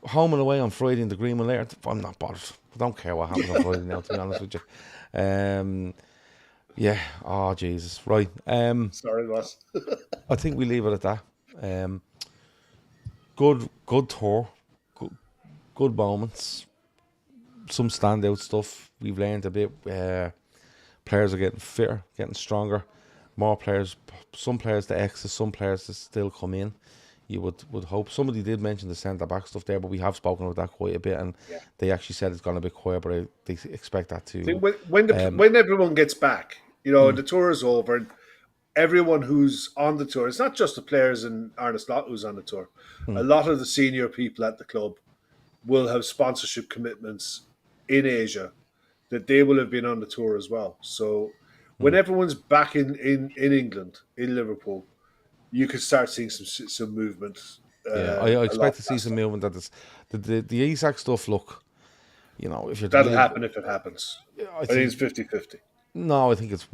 home and away on Friday and the green one later? I'm not bothered. I don't care what happens on Friday now, to be honest with you. Yeah. Oh, Jesus. Right. Sorry, Ross. I think we leave it at that. Good tour. Good moments. Some standout stuff. We've learned a bit. Players are getting fitter, getting stronger. More players. Some players to exit. Some players to still come in. You would hope. Somebody did mention the centre back stuff there, but we have spoken about that quite a bit, and they actually said it's gone a bit quiet. But they expect that to. I think when everyone gets back, the tour is over, and everyone who's on the tour, it's not just the players and Arne Slot who's on the tour. A lot of the senior people at the club will have sponsorship commitments in Asia that they will have been on the tour as well. So when everyone's back in England, in Liverpool, you could start seeing some movement. I expect to see some movement. That is the Isak stuff. Look, if you're that'll happen if it happens. I think it's 50-50. No, I think it's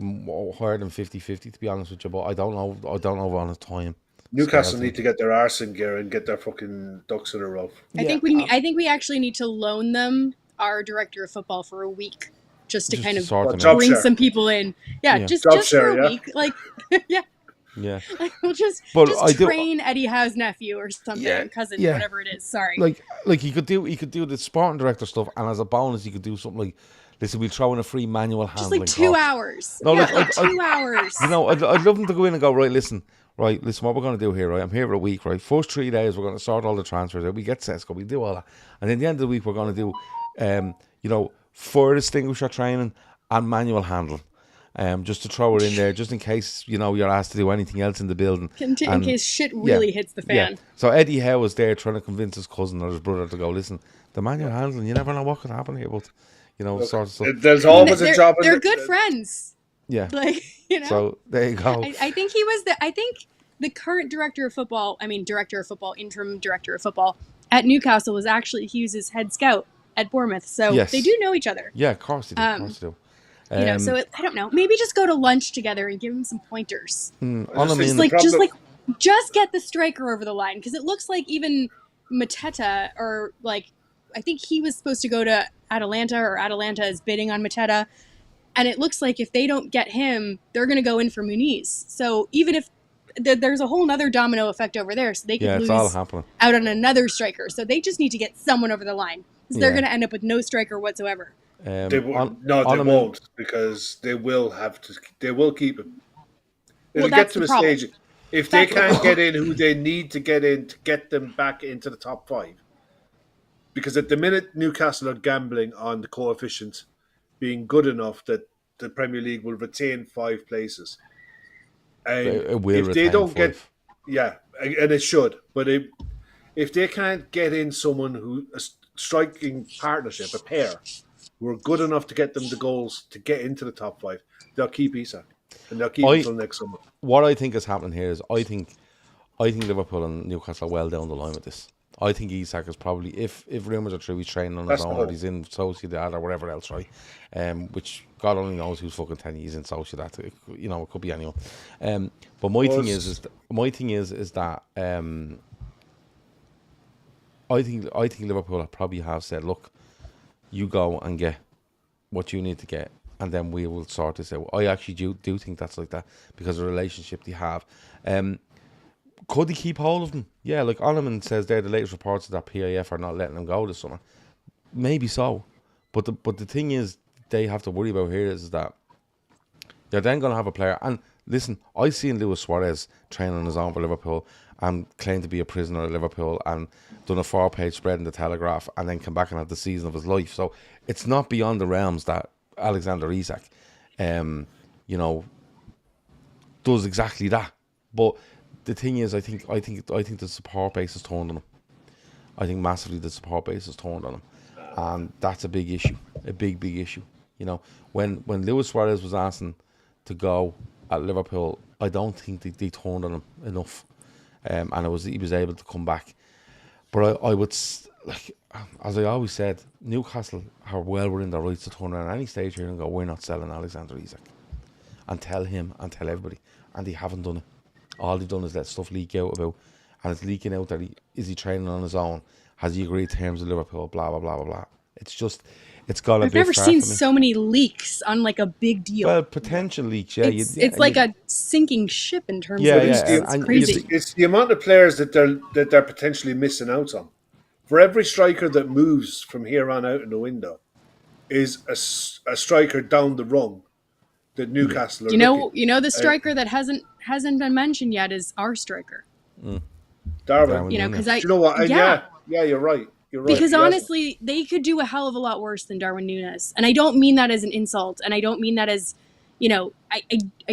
higher than 50-50, to be honest with you. But I don't know on his time. Newcastle need to get their arse in gear and get their fucking ducks in a row. I think we actually need to loan them our director of football for a week, just to kind of bring some people in. Yeah, just for a week. Like, yeah. Yeah. Like, we'll just train Eddie Howe's nephew or something, cousin, whatever it is. Sorry. Like he could do the sporting director stuff, and as a bonus, he could do something like, listen, we'll throw in a free manual handling. Just like 2 hours. No, like 2 hours. I'd love him to go in and go, listen, what we're going to do here, right? I'm here for a week, right? First 3 days, we're going to sort all the transfers out. We get Sesko, we do all that. And then at the end of the week, we're going to do, fire extinguisher training and manual handling. Just to throw it in there, just in case, you're asked to do anything else in the building. In case shit really hits the fan. Yeah. So Eddie Howe was there trying to convince his cousin or his brother to go, listen, the manual handling, you never know what could happen here, but, sort of stuff. There's always a job. They're good friends. Yeah. Like, So there you go. I think he was the current director of football, interim director of football at Newcastle was actually Hughes' head scout at Bournemouth. So they do know each other. Yeah, of course they do. I don't know. Maybe just go to lunch together and give him some pointers. Just get the striker over the line, because it looks like even Mateta, or I think he was supposed to go to Atalanta, or Atalanta is bidding on Mateta, and it looks like if they don't get him, they're going to go in for Muniz. So even if there's a whole other domino effect over there, so they could lose out on another striker. So they just need to get someone over the line, because they're going to end up with no striker whatsoever. They won't, because they will keep him. It'll get to a stage if they can't get in who they need to get in to get them back into the top 5. Because at the minute, Newcastle are gambling on the coefficient being good enough that the Premier League will retain 5 places. And if they don't get, and it should, but if they can't get in someone who a striking partnership, a pair, who are good enough to get them the goals to get into the top 5, they'll keep Isak, and they'll keep him until next summer. What I think is happening here is I think Liverpool and Newcastle are well down the line with this. I think Isak is probably, if rumours are true, he's training on his own, or he's in Sociedad or whatever else, right? Which God only knows who's fucking telling he's in Sociedad. It could be anyone. But my thing is that I think Liverpool probably have said, look, you go and get what you need to get, and then we will sort this out. I actually do think that's like that because of the relationship they have. Could he keep hold of him? Yeah, like Oliman says there, the latest reports of that PIF are not letting him go this summer. Maybe so. But the thing is, they have to worry about here is that they're then going to have a player. And listen, I've seen Luis Suarez training on his own for Liverpool and claim to be a prisoner at Liverpool and done a 4-page spread in the Telegraph and then come back and have the season of his life. So it's not beyond the realms that Alexander Isak, does exactly that. But the thing is, I think the support base is turned on him. I think massively the support base is turned on him, and that's a big issue, a big issue. When Luis Suarez was asking to go at Liverpool, I don't think they turned on him enough, and he was able to come back. But I would, like, as I always said, Newcastle are well within their rights to turn around at any stage here and go, we're not selling Alexander Isak, and tell him and tell everybody, and they haven't done it. All they've done is let stuff leak out about, and it's leaking out that is he training on his own? Has he agreed terms with Liverpool? Blah blah blah blah blah. It's got a bit. I've never seen so many leaks on like a big deal. Well, potential leaks, yeah. It's like a sinking ship in terms of it's crazy. It's the amount of players that they're potentially missing out on. For every striker that moves from here on out in the window, is a striker down the run that Newcastle are looking. The striker that hasn't been mentioned yet is our striker. Darwin. Because you know what? Yeah, you're right. You're right. Because honestly, they could do a hell of a lot worse than Darwin Núñez, and I don't mean that as an insult, and I don't mean that as, I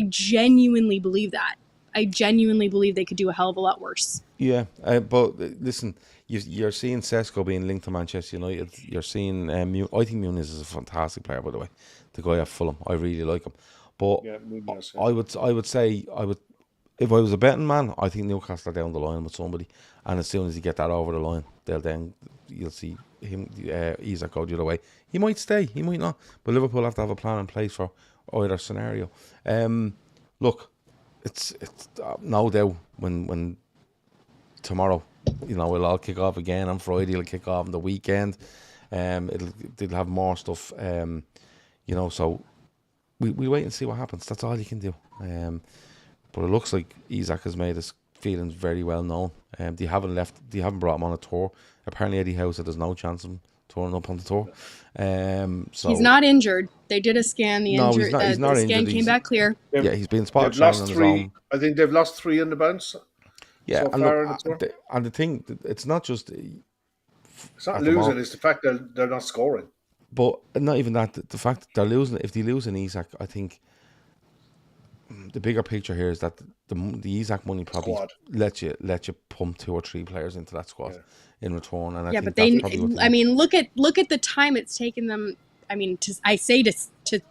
genuinely believe that. I genuinely believe they could do a hell of a lot worse. Yeah, but listen, you're seeing Sesko being linked to Manchester United. You're seeing, I think Muniz is a fantastic player, by the way. The guy at Fulham, I really like him. But Muniz, yeah. I would say if I was a betting man, I think Newcastle are down the line with somebody, and as soon as you get that over the line, you'll see him, Isak go the other way. He might stay, he might not, but Liverpool have to have a plan in place for either scenario. Look, it's no doubt when tomorrow, we'll all kick off again on Friday. It'll kick off on the weekend. They'll have more stuff. So we wait and see what happens. That's all you can do. But it looks like Isak has made his feelings very well known. They haven't brought him on a tour. Apparently Eddie Howe said there's no chance of him touring up on the tour. So he's not injured. They did a scan. The scan came back clear. Yeah, he's been spotted on his own. I think they've lost 3 on the bounce. Yeah, so and the thing, it's not just. It's not losing. It's the fact that they're not scoring. But not even that. The fact that they're losing. If they lose in Isak, I think the bigger picture here is that the Isak money probably let you pump 2 or 3 players into that squad in return. And I think look at the time it's taken them. I mean, to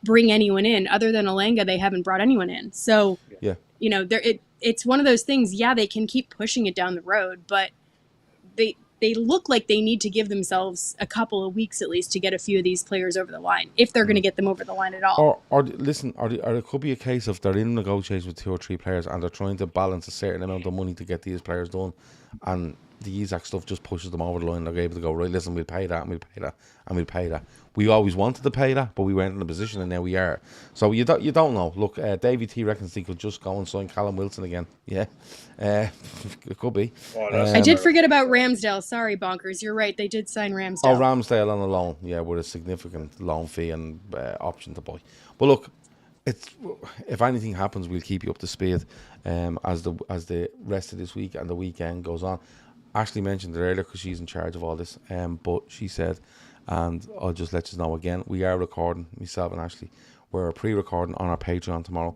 bring anyone in other than Alanga, they haven't brought anyone in. So it's one of those things. Yeah, they can keep pushing it down the road, but they look like they need to give themselves a couple of weeks at least to get a few of these players over the line, if they're going to get them over the line at all. Or it could be a case of they're in negotiations with 2 or 3 players and they're trying to balance a certain amount of money to get these players done, and the Isak stuff just pushes them over the line. They're able to go, right, listen, we'll pay that and we'll pay that and we'll pay that. We always wanted to pay that, but we weren't in a position, and now we are. So you don't know. Look, Davey T reckons he could just go and sign Callum Wilson again. Yeah, it could be. I did forget about Ramsdale. Sorry, Bonkers. You're right. They did sign Ramsdale. Oh, Ramsdale on a loan. Yeah, with a significant loan fee and option to buy. But look, if anything happens, we'll keep you up to speed as the rest of this week and the weekend goes on. Ashley mentioned it earlier because she's in charge of all this, but she said, and I'll just let you know again, we are recording, myself and Ashley, we're pre-recording on our Patreon tomorrow,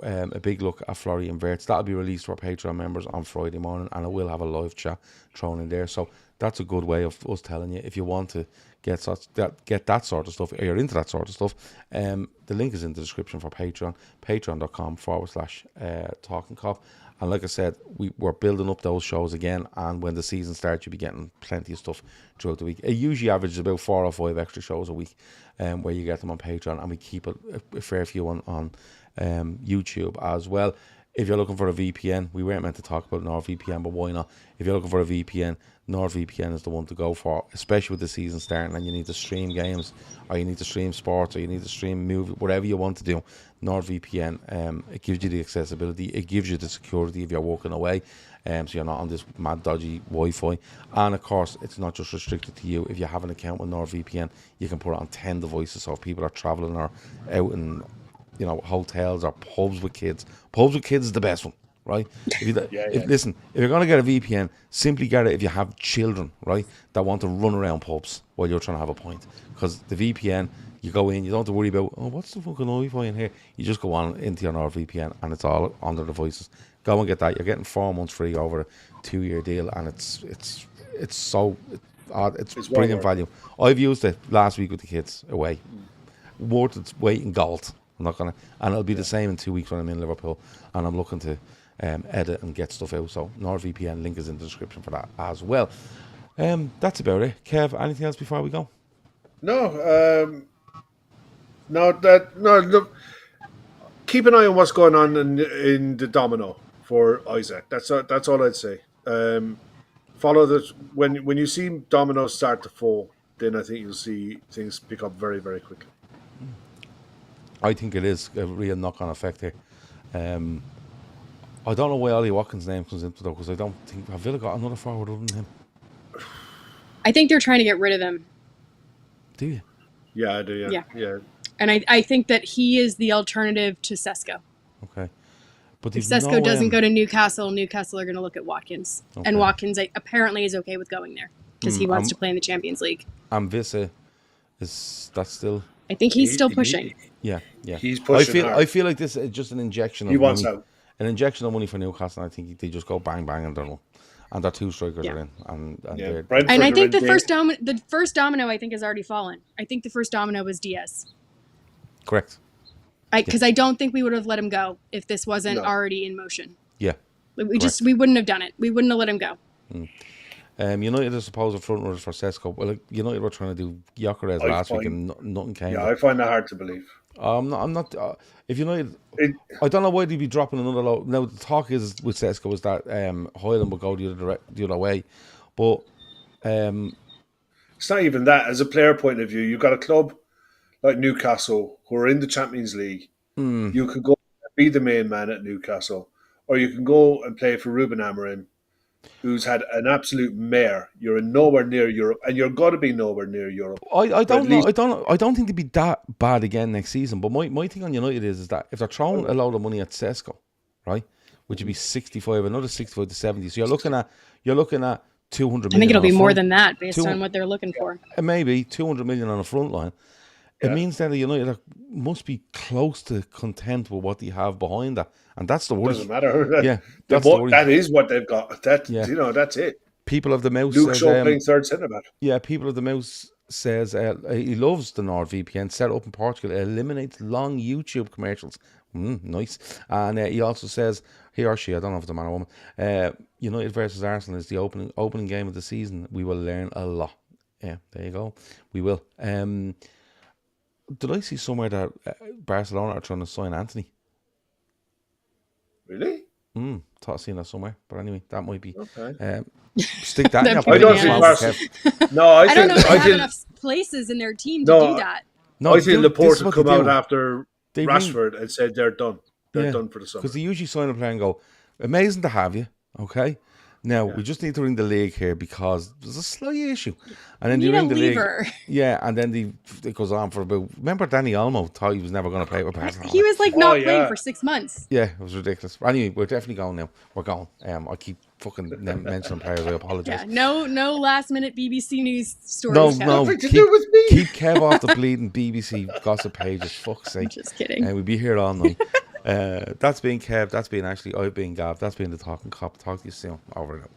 a big look at Florian Wirtz. That'll be released to our Patreon members on Friday morning, and it will have a live chat thrown in there. So that's a good way of us telling you, if you want to get that sort of stuff, or you're into that sort of stuff, the link is in the description for Patreon, patreon.com/Talkin Kop. And like I said, we're building up those shows again, and when the season starts, you'll be getting plenty of stuff throughout the week. It usually averages about 4 or 5 extra shows a week, where you get them on Patreon, and we keep a fair few on YouTube as well. if you're looking for a VPN, we weren't meant to talk about NordVPN, but why not? If you're looking for a VPN, NordVPN is the one to go for, especially with the season starting and you need to stream games, or you need to stream sports, or you need to stream movie, whatever you want to do. NordVPN, it gives you the accessibility, it gives you the security if you're walking away, so you're not on this mad dodgy Wi-Fi. And of course, it's not just restricted to you. If you have an account with NordVPN, you can put it on 10 devices. So if people are traveling or out in, you know, hotels or pubs with kids. Pubs with kids is the best one, right? Listen, if you're going to get a VPN, simply get it if you have children, right, that want to run around pubs while you're trying to have a pint. Because the VPN, you go in, you don't have to worry about, oh, what's the fucking Wi-Fi in here? You just go on into your NordVPN and it's all on the devices. Go and get that. You're getting 4 months free over a 2-year deal, and it's brilliant value. I've used it last week with the kids away. Worth its weight in gold. I'm not gonna, and it'll be the same in 2 weeks when I'm in Liverpool, and I'm looking to edit and get stuff out. So NordVPN link is in the description for that as well. That's about it. Kev, anything else before we go? No. Look, keep an eye on what's going on in the domino for Isaac. That's all I'd say. Follow this when you see dominoes start to fall, then I think you'll see things pick up very, very quickly. I think it is a real knock-on effect here. I don't know why Ollie Watkins' name comes into it, because I don't think have Villa got another forward other than him. I think they're trying to get rid of him. Do you? Yeah, I do. Yeah. And I think that he is the alternative to Sesko. Okay. But if Sesko doesn't go to Newcastle, Newcastle are going to look at Watkins. Okay. And Watkins apparently is okay with going there because he wants to play in the Champions League. And Vissa, is that still... I think he's still pushing. Yeah. He's pushing I feel like this is just an injection of money. An injection of money for Newcastle, and I think they just go bang, bang, and they're done. And their 2 strikers are in. And I think the first domino, I think, has already fallen. I think the first domino was Diaz. Correct. Because I don't think we would have let him go if this wasn't already in motion. Yeah. We wouldn't have done it. We wouldn't have let him go. United are supposed front runners for Sesko. Well, United were trying to do Gyökeres last week and nothing came. Yeah, I find that hard to believe. I'm not. If United, I don't know why they'd be dropping another load. Now the talk is with Sesko is that Højlund will go the other way, but it's not even that. As a player point of view, you've got a club like Newcastle who are in the Champions League. You could go be the main man at Newcastle, or you can go and play for Ruben Amorim, who's had an absolute mare. You're nowhere near Europe, and you're got to be nowhere near Europe. I don't know. I don't think they'd be that bad again next season. But my thing on United is that if they're throwing a load of money at Sesko, right, which would be 65, another 65 to 70. So you're looking at 200 million. I think it'll be more than that based on what they're looking for. Maybe 200 million on the front line. It means that United must be close to content with what they have behind that, and that's the worry. Doesn't matter. That's the worry. That is what they've got. That's it. People of the Mouse. Luke Shaw playing third centre back. Yeah, People of the Mouse says he loves the NordVPN set up in Portugal. It eliminates long YouTube commercials. Nice. And he also says, he or she, I don't know if it's a man or woman, United versus Arsenal is the opening game of the season. We will learn a lot. Yeah, there you go. We will. Did I see somewhere that Barcelona are trying to sign Anthony? Really? Thought I'd seen that somewhere. But anyway, that might be. Okay. Stick that in your I don't think Barcelona. No, I don't know if they have enough places in their team to do that. No, I think Laporte will come out after Rashford and said they're done. They're done for the summer. Because they usually sign a player and go, amazing to have you, okay? Now, we just need to ring the league here because there's a slight issue. And then they ring the league. Yeah, and then it goes on for about... Remember Danny Olmo thought he was never going to play with Barcelona? He was like not playing for 6 months. Yeah, it was ridiculous. Anyway, we're definitely going now. We're going. I keep fucking mentioning players. I apologise. Yeah, no last minute BBC News stories. No. Keep Kev off the bleeding BBC gossip pages. Fuck's sake. I'm just kidding. We'll be here all night. That's been Kev, that's been Ashley, I've been Gav, that's been the Talkin Kop. Talk to you soon. Over and out.